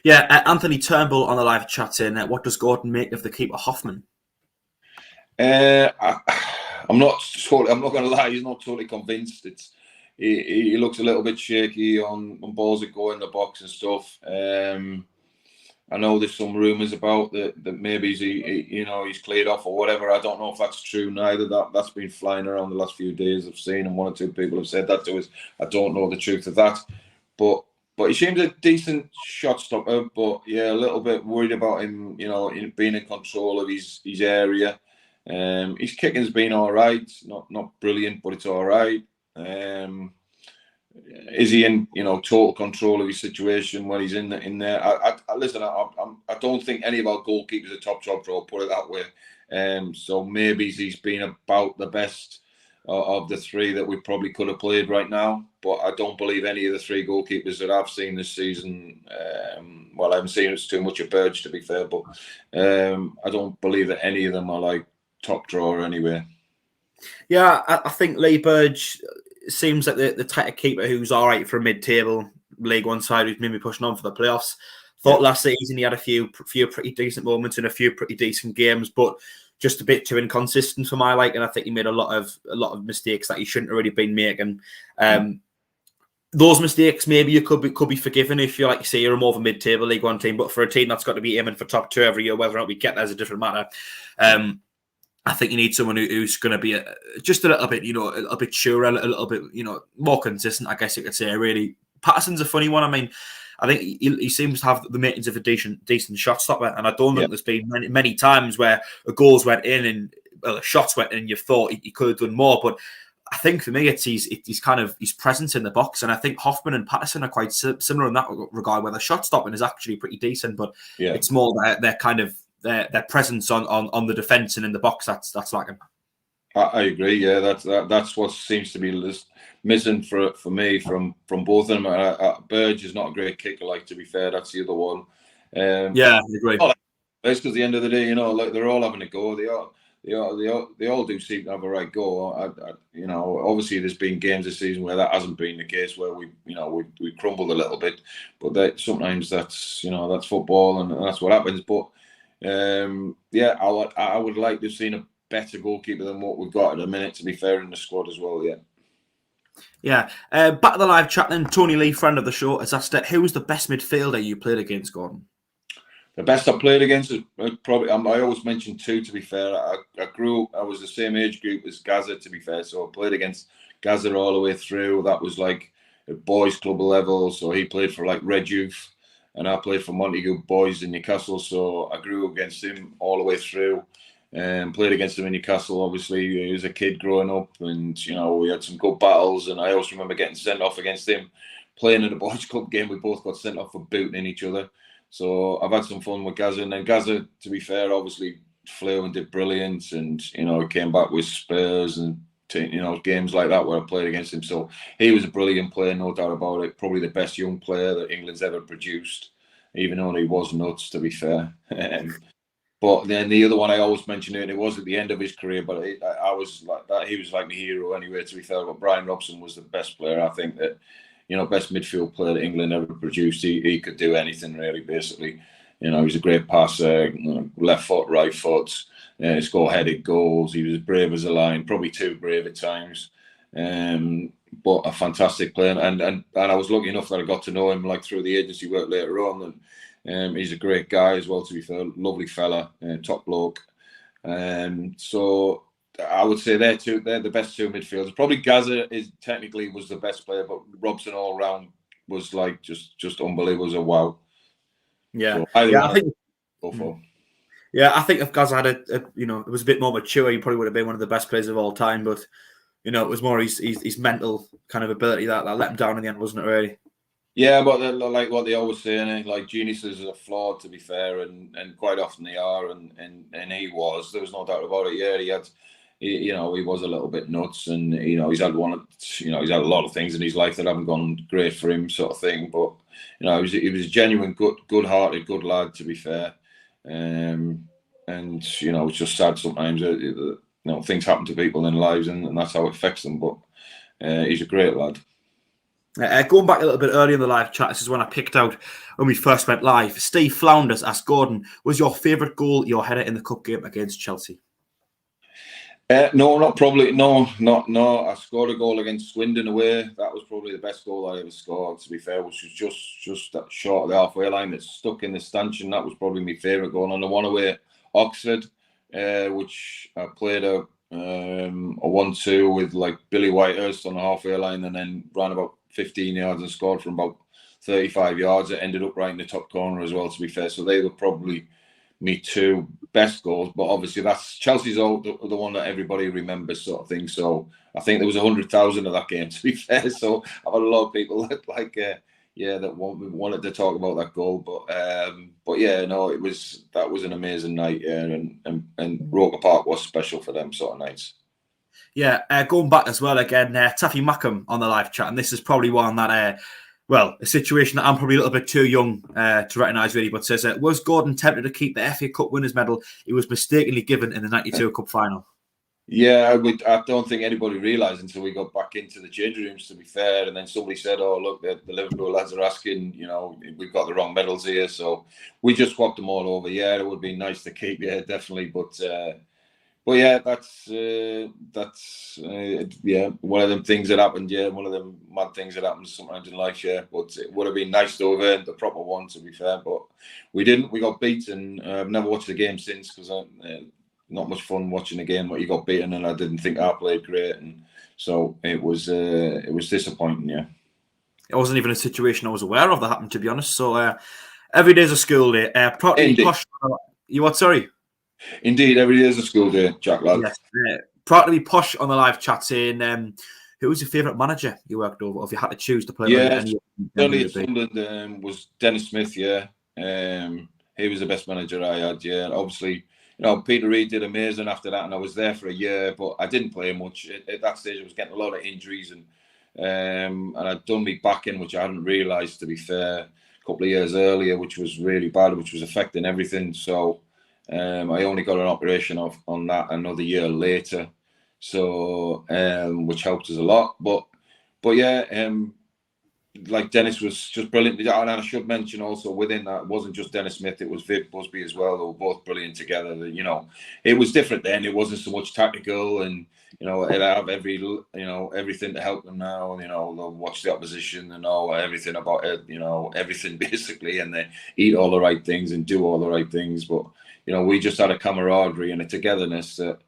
Speaker 1: Yeah, Anthony Turnbull on the live chat in. What does Gordon make of the keeper Hoffman?
Speaker 2: I'm not going to lie. He's not totally convinced. He looks a little bit shaky on balls that go in the box and stuff. I know there's some rumours about that maybe he's cleared off or whatever. I don't know if that's true neither. That's been flying around the last few days. I've seen, and one or two people have said that to us. I don't know the truth of that, but he seems a decent shot stopper. But yeah, a little bit worried about him. Being in control of his area. His kicking's been all right. Not brilliant, but it's all right. Is he in total control of his situation when he's in there? Listen, I don't think any of our goalkeepers are top draw, put it that way. So maybe he's been about the best of the three that we probably could have played right now. But I don't believe any of the three goalkeepers that I've seen this season. Well, I haven't seen it's too much of Burge, to be fair, but I don't believe that any of them are like top drawer anyway.
Speaker 1: Yeah, I think Lee Burge seems like the type of keeper who's all right for a mid-table League One side who's maybe pushing on for the playoffs. Thought last season he had a few pretty decent moments in a few pretty decent games, but just a bit too inconsistent for my liking. I think he made a lot of mistakes that he shouldn't have really been making. Those mistakes maybe you could be forgiven if you say you're more of a mid-table League One team, but for a team that's got to be aiming for top two every year, whether or not we get there is a different matter. I think you need someone who's going to be just a little bit, a little bit surer, a little bit, more consistent, I guess you could say. Really, Patterson's a funny one. I mean, I think he seems to have the makings of a decent shot stopper, and I don't think there's been many times where the goals went in and the shots went in and you thought he could have done more. But I think for me, it's his presence in the box, and I think Hoffman and Patterson are quite similar in that regard, where the shot stopping is actually pretty decent, but it's more their kind of their presence on the defence and in the box that's lacking.
Speaker 2: I agree. Yeah, that's what seems to be missing for me from both of them. Burge is not a great kicker, to be fair. That's the other one.
Speaker 1: I agree.
Speaker 2: It's because at the end of the day, they're all having a go. They all do seem to have a right go. Obviously there's been games this season where that hasn't been the case, where we crumbled a little bit, but sometimes that's that's football and that's what happens. But I would like to have seen a better goalkeeper than what we've got at the minute, to be fair, in the squad as well.
Speaker 1: Back to the live chat then. Tony Lee, friend of the show, has asked, who was the best midfielder you played against, Gordon?
Speaker 2: The best I played against is probably, I always mention two, to be fair. I was the same age group as Gaza, to be fair, so I played against Gaza all the way through. That was at boys club level, so he played for Red Youth, and I played for Montague Boys in Newcastle, so I grew against him all the way through. Played against him in Newcastle, obviously. He was a kid growing up, and we had some good battles, and I always remember getting sent off against him. Playing in a boys club game, we both got sent off for booting each other. So I've had some fun with Gaza, and then Gaza, to be fair, obviously flew and did brilliant, and came back with Spurs and games like that where I played against him. So he was a brilliant player, no doubt about it. Probably the best young player that England's ever produced, even though he was nuts, to be fair. But then the other one I always mention it, and it was at the end of his career, but I was like that. He was like my hero anyway, to be fair. But Brian Robson was the best player, I think, that best midfield player that England ever produced. He could do anything, really, basically. He's a great passer, left foot, right foot, score headed goals. He was as brave as a lion, probably too brave at times, but a fantastic player. And I was lucky enough that I got to know him through the agency work later on. And he's a great guy as well, to be fair. Lovely fella, top bloke. So I would say they're the best two midfielders. Probably Gaza was the best player, but Robson all round was just unbelievable. It was a wow.
Speaker 1: Yeah,
Speaker 2: so
Speaker 1: I think.
Speaker 2: Go for.
Speaker 1: Yeah, I think if Gaza had it was a bit more mature, he probably would have been one of the best players of all time. But it was more his mental kind of ability that let him down in the end, wasn't it? Really.
Speaker 2: Yeah, but like what they always say, geniuses are flawed, to be fair, and quite often they are, and he was. There was no doubt about it. Yeah, he was a little bit nuts, and he's had he's had a lot of things in his life that haven't gone great for him, sort of thing. But he was a genuine, good-hearted, good lad, to be fair. you know, it's just sad sometimes. You know, things happen to people in lives, and that's how it affects them. But he's a great lad.
Speaker 1: Going back a little bit earlier in the live chat, this is when I picked out when we first went live. Steve Flounders asked Gordon, was your favourite goal your header in the cup game against Chelsea?
Speaker 2: No, not probably. No. I scored a goal against Swindon away. That was probably the best goal I ever scored, to be fair, which was just that short of the halfway line that stuck in the stanchion. That was probably my favourite goal. And the one away at Oxford, which I played a 1-2 with like Billy Whitehurst on the halfway line, and then ran about 15 yards and scored from about 35 yards. It ended up right in the top corner as well, to be fair. So they were probably me two best goals, but obviously that's Chelsea's the one that everybody remembers, sort of thing. So I think there was 100,000 of that game, to be fair. So I've had a lot of people that that wanted to talk about that goal, but yeah, no, that was an amazing night, and Roker Park was special for them sort of nights.
Speaker 1: Yeah, going back as well again, Taffy Mackham on the live chat, and this is probably one that, a situation that I'm probably a little bit too young to recognise really, but says, was Gordon tempted to keep the FA Cup winners medal he was mistakenly given in the 92 Cup final?
Speaker 2: Yeah, I don't think anybody realised until we got back into the changing rooms, to be fair, and then somebody said, oh, look, the Liverpool lads are asking, you know, we've got the wrong medals here, so we just swapped them all over. Yeah, it would be nice to keep, yeah, definitely, but yeah, that's one of them things that happened. Yeah, one of them mad things that happens sometimes in life. Yeah, but it would have been nice to have earned the proper one, to be fair. But we didn't. We got beaten. I've never watched the game since because not much fun watching the game. But you got beaten, and I didn't think I played great, and so it was disappointing. Yeah,
Speaker 1: it wasn't even a situation I was aware of that happened, to be honest. So every day's a school day. Posh. You what? Sorry.
Speaker 2: Indeed, every day is a school day, Jack lad.
Speaker 1: Yes, proud to be Posh on the live chat saying, who was your favourite manager you worked over, or if you had to choose to play?
Speaker 2: Yeah, certainly at Sunderland was Dennis Smith. Yeah, he was the best manager I had. Yeah, obviously, you know, Peter Reid did amazing after that, and I was there for a year, but I didn't play much at that stage. I was getting a lot of injuries, and I'd done me back in, which I hadn't realised, to be fair, a couple of years earlier, which was really bad, which was affecting everything. So. I only got an operation on that another year later, so which helped us a lot. But yeah, like Dennis was just brilliant. And I should mention also within that, it wasn't just Dennis Smith; it was Viv Busby as well. They were both brilliant together. You know, it was different then. It wasn't so much tactical, and you know, they have everything to help them now. You know, they'll watch the opposition and know everything about it. You know, everything basically, and they eat all the right things and do all the right things, but. You know, we just had a camaraderie and a togetherness that,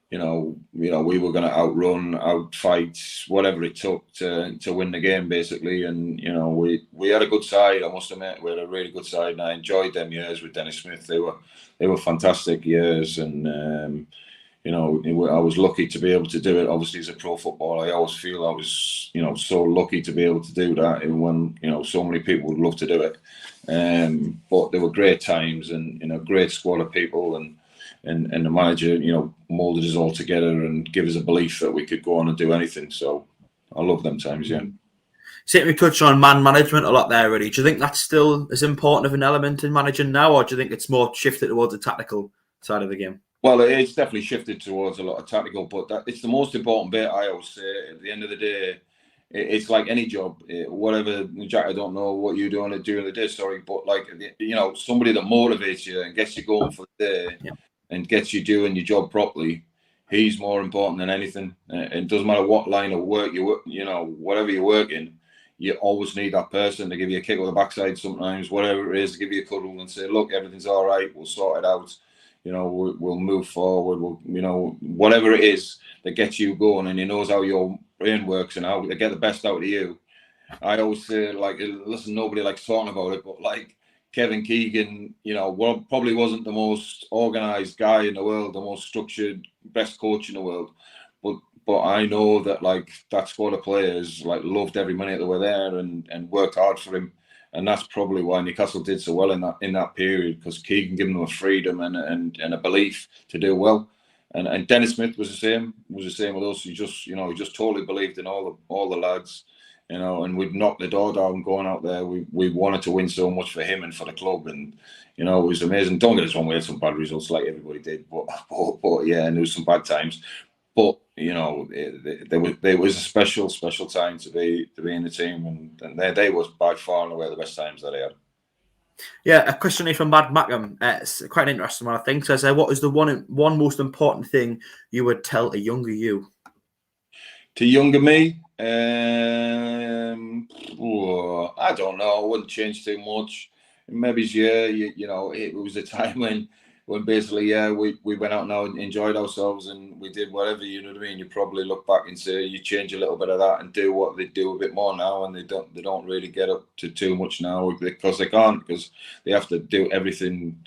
Speaker 2: you know, we were going to outrun, outfight, whatever it took to win the game, basically. And you know, we had a good side. I must admit, we had a really good side, and I enjoyed them years with Dennis Smith. They were fantastic years, and you know, I was lucky to be able to do it. Obviously, as a pro footballer, I always feel I was, you know, so lucky to be able to do that, even when, you know, so many people would love to do it. But there were great times, and you know, great squad of people, and the manager, you know, molded us all together and give us a belief that we could go on and do anything. So I love them times. Yeah.
Speaker 1: We touched on man management a lot there, really. Do you think that's still as important of an element in managing now, or do you think it's more shifted towards the tactical side of the game?
Speaker 2: Well, it's definitely shifted towards a lot of tactical, but it's the most important bit. I always say, at the end of the day, it's like any job, whatever. Jack, I don't know what you're doing during the day, sorry, but like, you know, somebody that motivates you and gets you going for the day, and gets you doing your job properly, he's more important than anything. It doesn't matter what line of work you work, you know, whatever you're working, you always need that person to give you a kick on the backside sometimes, whatever it is, to give you a cuddle and say, look, everything's all right, we'll sort it out. You know, we'll move forward. We'll, you know, whatever it is that gets you going, and he knows how your brain works and how to get the best out of you. I always say, like, listen, nobody likes talking about it, but like Kevin Keegan, you know, probably wasn't the most organised guy in the world, the most structured, best coach in the world. But I know that, like, that squad of players, like, loved every minute that were there and worked hard for him. And that's probably why Newcastle did so well in that period, because Keegan gave them a freedom and a belief to do well. And Dennis Smith was the same with us. He just totally believed in all the lads, you know, and we'd knocked the door down going out there. We wanted to win so much for him and for the club, and you know, it was amazing. Don't get us wrong, we had some bad results like everybody did, but yeah, and there was some bad times. But you know, there was a special time to be in the team, and their day was by far and away the best times that I had.
Speaker 1: Yeah, a question here from Mad Mackham. It's quite an interesting one, I think. So, what is the one most important thing you would tell a younger you?
Speaker 2: To younger me, I don't know. I wouldn't change too much. Maybe you know, it was a time when basically, we went out now and enjoyed ourselves and we did whatever, you know what I mean? You probably look back and say you change a little bit of that and do what they do a bit more now, and they don't really get up to too much now because they can't, because they have to do everything,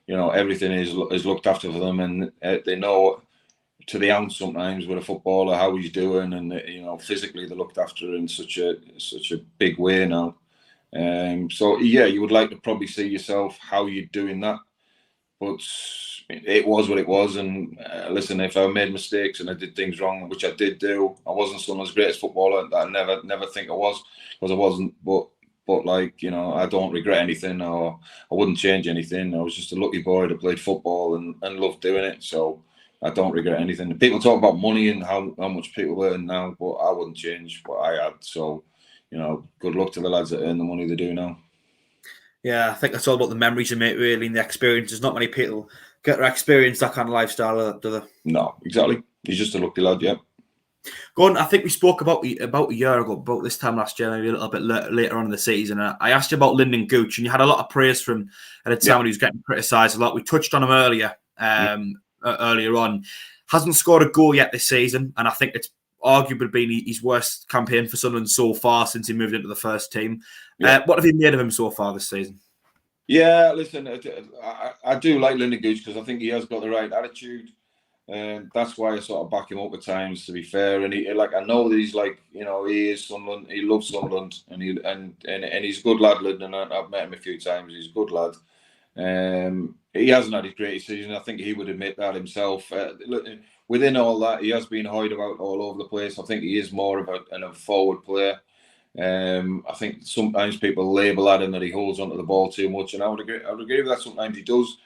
Speaker 2: you know, everything is looked after for them, and they know to the ounce sometimes with a footballer how he's doing, and you know, physically they're looked after in such a big way now. So yeah, you would like to probably see yourself how you're doing that. But it was what it was, and listen, if I made mistakes and I did things wrong, which I did do, I wasn't Sunderland's greatest footballer. I never think I was, because I wasn't. But like, you know, I don't regret anything, or I wouldn't change anything. I was just a lucky boy that played football and loved doing it. So I don't regret anything. People talk about money and how much people earn now, but I wouldn't change what I had. So, you know, good luck to the lads that earn the money they do now.
Speaker 1: Yeah, I think that's all about the memories you make, really, and the experiences. Not many people get to experience that kind of lifestyle, do they?
Speaker 2: No, exactly. He's just a lucky lad, yeah.
Speaker 1: Gordon, I think we spoke about a year ago, about this time last year, maybe a little bit later on in the season. I asked you about Lyndon Gooch, and you had a lot of praise from at a time when he was getting criticised a lot. We touched on him earlier on. Hasn't scored a goal yet this season, and I think it's arguably been his worst campaign for Sunderland so far since he moved into the first team. What have you made of him so far this season?
Speaker 2: Yeah, listen, I do like Lyndon Gooch because I think he has got the right attitude. And that's why I sort of back him up at times, to be fair. And he, like, I know that he's like, you know, he is Sunderland. He loves Sunderland, and he's a good lad, Lyndon. I've met him a few times. He's a good lad. He hasn't had his greatest season. I think he would admit that himself. Within all that, he has been hoyed about all over the place. I think he is more of a forward player. I think sometimes people label at him that he holds onto the ball too much, and I would agree with that. Sometimes he does.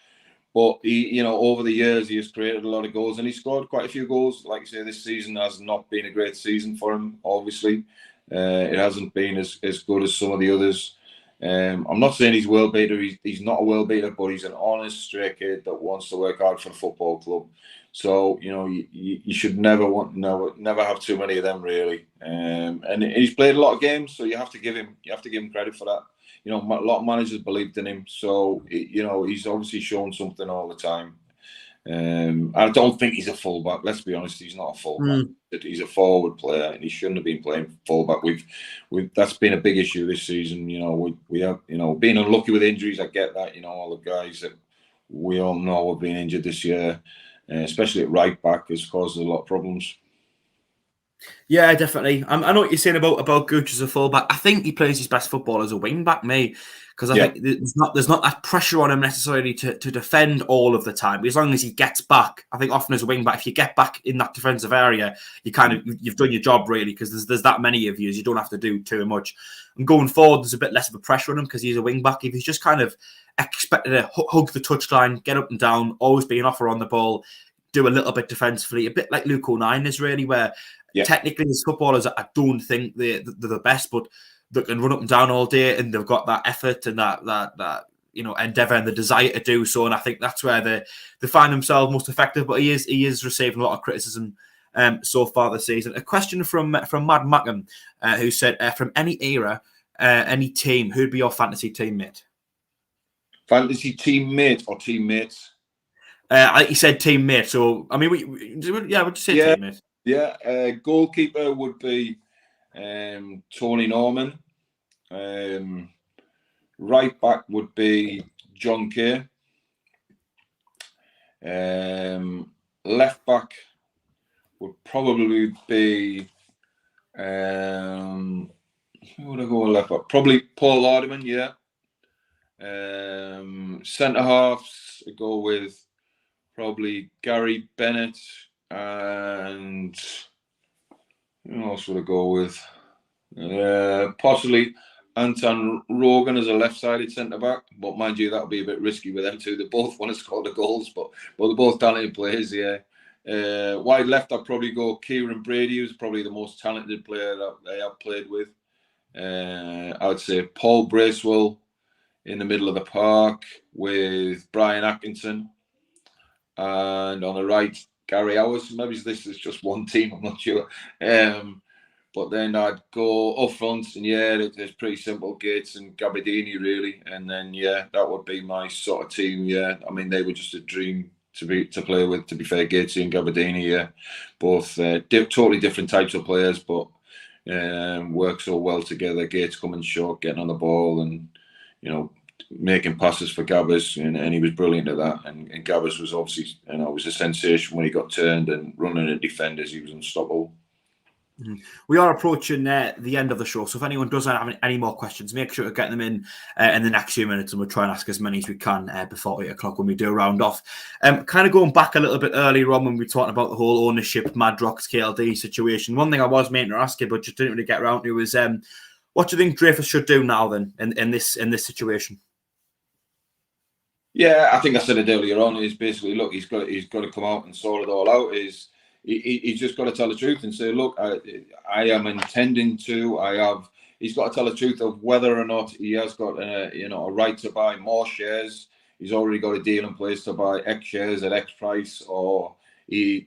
Speaker 2: But he, you know, over the years, he has created a lot of goals, and he scored quite a few goals. Like I say, this season has not been a great season for him, obviously. It hasn't been as good as some of the others. I'm not saying he's world beater. He's not a world beater, but he's an honest, straight kid that wants to work hard for the football club. So, you know, you should never have too many of them, really. And he's played a lot of games, so you have to give him credit for that. You know, a lot of managers believed in him, so you know, he's obviously shown something all the time. I don't think he's a fullback. Let's be honest, he's not a fullback. He's a forward player, and he shouldn't have been playing fullback. That's been a big issue this season. You know, we have, you know, being unlucky with injuries. I get that. You know, all the guys that we all know have been injured this year, especially at right back, has caused a lot of problems.
Speaker 1: Yeah, definitely. I know what you're saying about Gooch as a fullback. I think he plays his best football as a wing back, me, because I think there's not that pressure on him necessarily to defend all of the time. As long as he gets back, I think often as a wing back, if you get back in that defensive area, you've done your job, really, because there's that many of you, you don't have to do too much. And going forward, there's a bit less of a pressure on him because he's a wing back. If he's just kind of expected to hug the touchline, get up and down, always be an offer on the ball, do a little bit defensively, a bit like Luke O'Nien is, really, where technically as footballers, I don't think they're the best, but they can run up and down all day, and they've got that effort and that you know, endeavour and the desire to do so. And I think that's where they find themselves most effective. But he is receiving a lot of criticism so far this season. A question from Mad Mackham, who said, from any era, any team, who'd be your fantasy teammate?
Speaker 2: Fantasy teammate or teammates?
Speaker 1: He said teammate. So I mean, would you say teammate?
Speaker 2: Yeah, goalkeeper would be Tony Norman. Right back would be John Kay. Left back would probably be who would I go with left back? Probably Paul Hardiman, yeah. Centre halves, I go with probably Gary Bennett, and who else would I go with? Possibly Anton Rogan as a left-sided centre-back, but mind you, that would be a bit risky with them two. They both want to score the goals, but they're both talented players, yeah. Wide left, I'd probably go Kieran Brady, who's probably the most talented player that I have played with. I would say Paul Bracewell in the middle of the park with Brian Atkinson. And on the right, Gary Howes. Maybe this is just one team, I'm not sure. But then I'd go up front, and yeah, it's pretty simple. Gates and Gabardini, really. And then, yeah, that would be my sort of team, yeah. I mean, they were just a dream to play with, to be fair. Gatesy and Gabardini, yeah. Both totally different types of players, but work so well together. Gates coming short, getting on the ball, and, you know, making passes for Gabbers, and he was brilliant at that. And Gabbers was obviously, you know, was a sensation when he got turned and running at defenders. He was unstoppable.
Speaker 1: We are approaching the end of the show, so if anyone doesn't have any more questions, make sure to get them in the next few minutes, and we'll try and ask as many as we can before 8 o'clock when we do round off. Kind of going back a little bit earlier on when we were talking about the whole ownership, Madrox, KLD situation, one thing I was meaning to ask you, but just didn't really get around to, was what do you think Dreyfus should do now then in this situation?
Speaker 2: Yeah, I think I said it earlier on. Is basically, look, he's got to come out and sort it all out. He's just got to tell the truth and say, look, I am intending to. He's got to tell the truth of whether or not he has got a right to buy more shares. He's already got a deal in place to buy X shares at X price, or he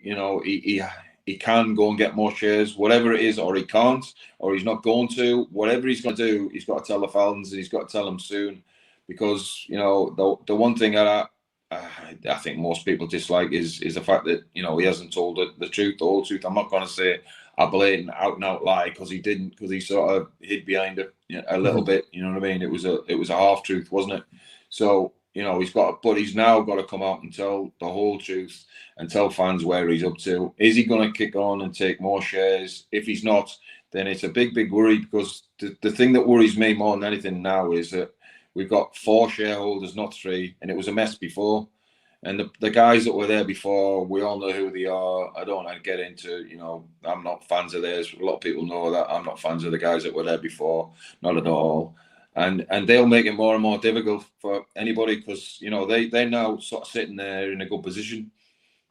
Speaker 2: can go and get more shares, whatever it is, or he can't, or he's not going to. Whatever he's going to do, he's got to tell the fans, and he's got to tell them soon, because the one thing that I think most people dislike is the fact that he hasn't told the truth, the whole truth. I'm not going to say a blatant out and out lie, because he didn't, because he sort of hid behind it a little bit. You know what I mean? It was a half truth, wasn't it? So he's now got to come out and tell the whole truth and tell fans where he's up to. Is he going to kick on and take more shares? If he's not, then it's a big worry, because the thing that worries me more than anything now is that we've got 4 shareholders, not 3, and it was a mess before. And the guys that were there before, we all know who they are. I don't want to get into, I'm not fans of theirs. A lot of people know that I'm not fans of the guys that were there before, not at all. And they'll make it more and more difficult for anybody, because they're now sort of sitting there in a good position.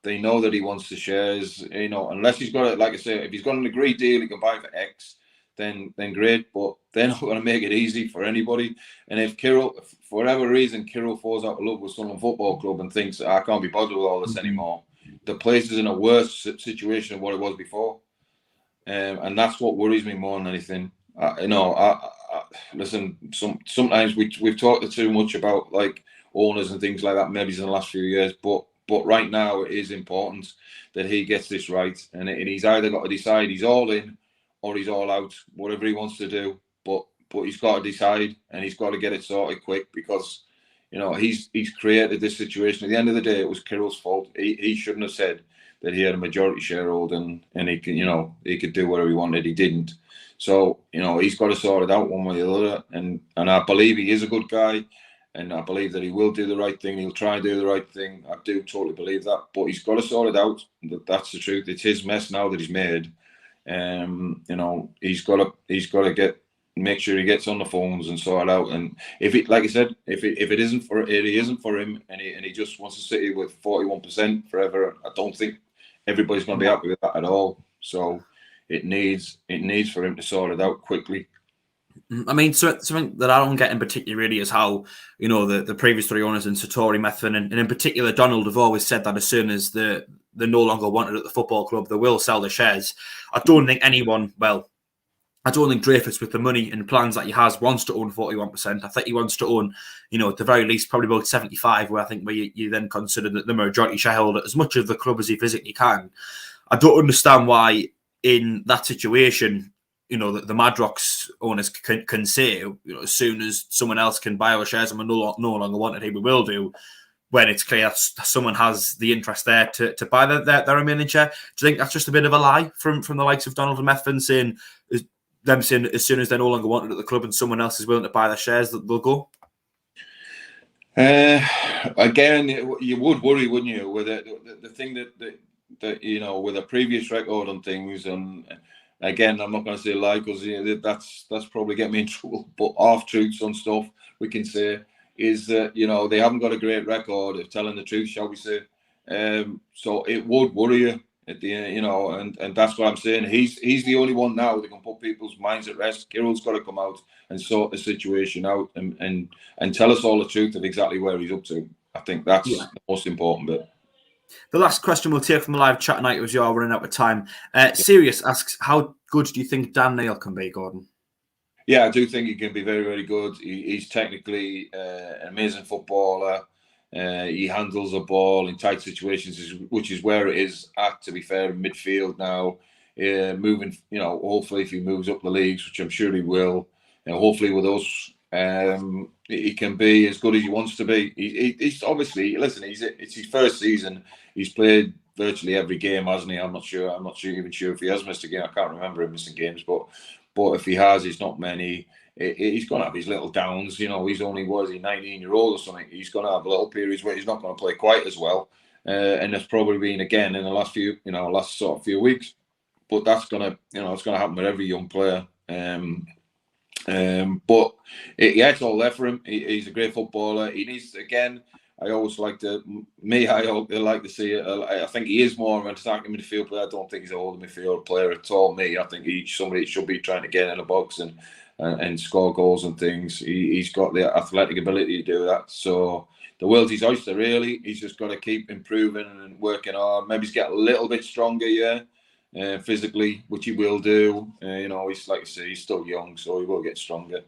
Speaker 2: They know that he wants the shares, unless he's got it. Like I say, if he's got an agreed deal, he can buy for X. Then great, but they're not going to make it easy for anybody. And if Kirill, for whatever reason, Kirill falls out of love with Sunderland Football Club and thinks, I can't be bothered with all this anymore, the place is in a worse situation than what it was before. And that's what worries me more than anything. Listen, sometimes we've talked too much about like owners and things like that, maybe in the last few years, but right now it is important that he gets this right, and he's either got to decide he's all in or he's all out, whatever he wants to do. But he's got to decide, and he's got to get it sorted quick, because he's created this situation. At the end of the day, it was Kirill's fault. He shouldn't have said that he had a majority shareholding and he could do whatever he wanted. He didn't. So he's got to sort it out one way or the other. And I believe he is a good guy, and I believe that he will do the right thing. He'll try and do the right thing. I do totally believe that. But he's got to sort it out. That's the truth. It's his mess now that he's made. He's got to make sure he gets on the phones and sort it out. And if it, like I said, if it isn't for him, and he just wants to sit here with 41% forever, I don't think everybody's going to be happy with that at all. So it needs for him to sort it out quickly.
Speaker 1: I mean, something that I don't get in particular really is how, the previous 3 owners, and Satori, Methven, and in particular Donald, have always said that as soon as they're no longer wanted at the football club, they will sell the shares. I don't think Dreyfus, with the money and plans that he has, wants to own 41%. I think he wants to own, at the very least, probably about 75%, where you then consider that the majority shareholder as much of the club as he physically can. I don't understand why in that situation, the Madrox owners can say, as soon as someone else can buy our shares and we're no longer wanted here, we will do, when it's clear someone has the interest there to buy their remaining share. Do you think that's just a bit of a lie from the likes of Donald and Methven, saying as soon as they're no longer wanted at the club and someone else is willing to buy their shares, that they'll go?
Speaker 2: Again, you would worry, wouldn't you, with the thing that with a previous record on things, and again, I'm not going to say lie because that's probably getting me in trouble. But half truths on stuff we can say is that they haven't got a great record of telling the truth, shall we say? So it would worry you at the end, and that's what I'm saying. He's the only one now that can put people's minds at rest. Kirill's got to come out and sort the situation out and tell us all the truth of exactly where he's up to. I think that's the most important bit.
Speaker 1: The last question we'll take from the live chat tonight was you're running out of time. Sirius asks, how good do you think Dan Neil can be, Gordon?
Speaker 2: Yeah, I do think he can be very, very good. He's technically an amazing footballer. He handles the ball in tight situations, which is where it is at, to be fair, in midfield now. Moving, hopefully if he moves up the leagues, which I'm sure he will, hopefully with us, he can be as good as he wants to be. He's obviously, listen, it's his first season. He's played virtually every game, hasn't he? I'm not even sure if he has missed a game. I can't remember him missing games, but if he has, it's not many. He's going to have his little downs. He's only, 19-year-old or something. He's going to have little periods where he's not going to play quite as well. And that's probably been again in the last few weeks. But that's going to, it's going to happen with every young player. But it's all there for him. He's a great footballer. He needs, again, I like to see it. I think he is more of an attacking midfield player. I don't think he's a holding midfield player at all. I think somebody should be trying to get in the box and score goals and things. He's got the athletic ability to do that. So the world's his oyster, really. He's just got to keep improving and working hard. Maybe he's get a little bit stronger, physically, which he will do. He's, like I say, he's still young, so he will get stronger.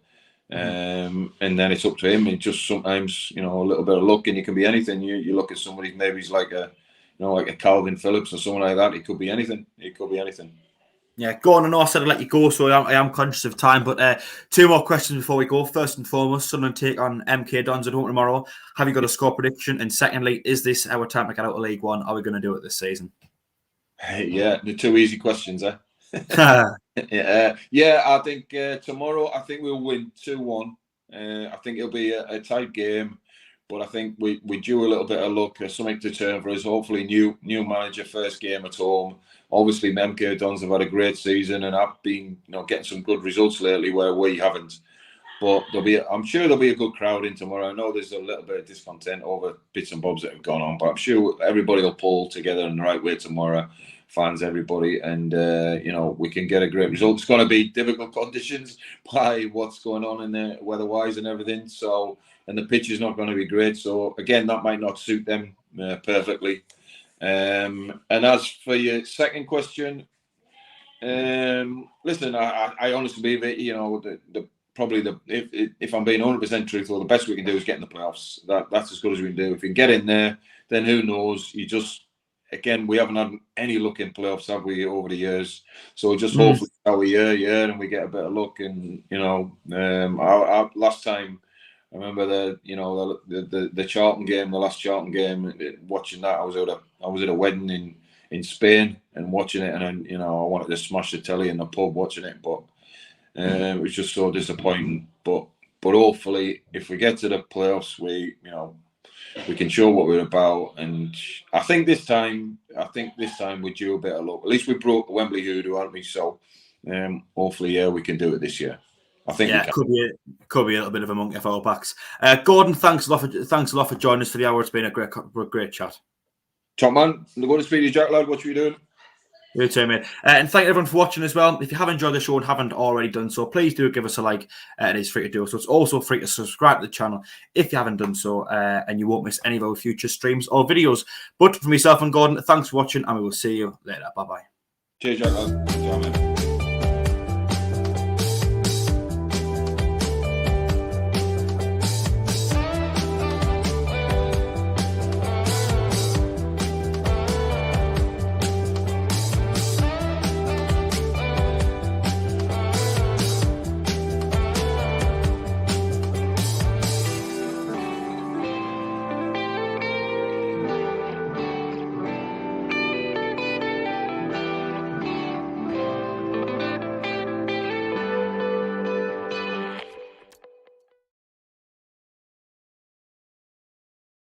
Speaker 2: And then it's up to him. It just sometimes, a little bit of luck, and it can be anything. You look at somebody, maybe he's like a Calvin Phillips or someone like that. It could be anything.
Speaker 1: Yeah, Gordon, I know I said I'd let you go, so I am conscious of time. But 2 more questions before we go. First and foremost, Sunderland take on MK Dons at home tomorrow. Have you got a score prediction? And secondly, is this our time to get out of League One? Are we going to do it this season?
Speaker 2: Yeah, the 2 easy questions, eh? I think tomorrow, I think we'll win 2-1. I think it'll be a tight game, but I think we due a little bit of luck, something to turn for us. Hopefully, new manager, first game at home. Obviously, MK Dons have had a great season and have been, getting some good results lately where we haven't. But I'm sure there'll be a good crowd in tomorrow. I know there's a little bit of discontent over bits and bobs that have gone on, but I'm sure everybody will pull together in the right way tomorrow. Fans, everybody, and we can get a great result. It's going to be difficult conditions by what's going on in there weather-wise and everything. So, and the pitch is not going to be great. So again, that might not suit them perfectly. And as for your second question, listen, I honestly believe it. If I'm being 100% truthful, the best we can do is get in the playoffs. That's as good as we can do. If we can get in there, then who knows? Again, we haven't had any luck in playoffs, have we, over the years? So just hopefully our year, and we get a bit of luck. And last time, I remember the Charlton game, the last Charlton game. Watching that, I was at a wedding in Spain and watching it, and I wanted to smash the telly in the pub watching it, but it was just so disappointing. But hopefully, if we get to the playoffs, we can show what we're about, and I think this time we do a bit of luck. At least we broke the Wembley hoodoo, aren't we? So hopefully, we can do it this year. I think
Speaker 1: it could be a little bit of a monkey off our backs. Gordon, thanks a lot for joining us for the hour. It's been a great chat.
Speaker 2: Top man, I'm going to speak to you, Jack lad. What are you doing?
Speaker 1: You too, mate. And thank everyone for watching as well. If you have enjoyed the show and haven't already done so, please do give us a like. It is free to do so. It's also free to subscribe to the channel if you haven't done so, and you won't miss any of our future streams or videos. But for myself and Gordon, thanks for watching, and we will see you later. Bye-bye.
Speaker 2: Cheers, Jack.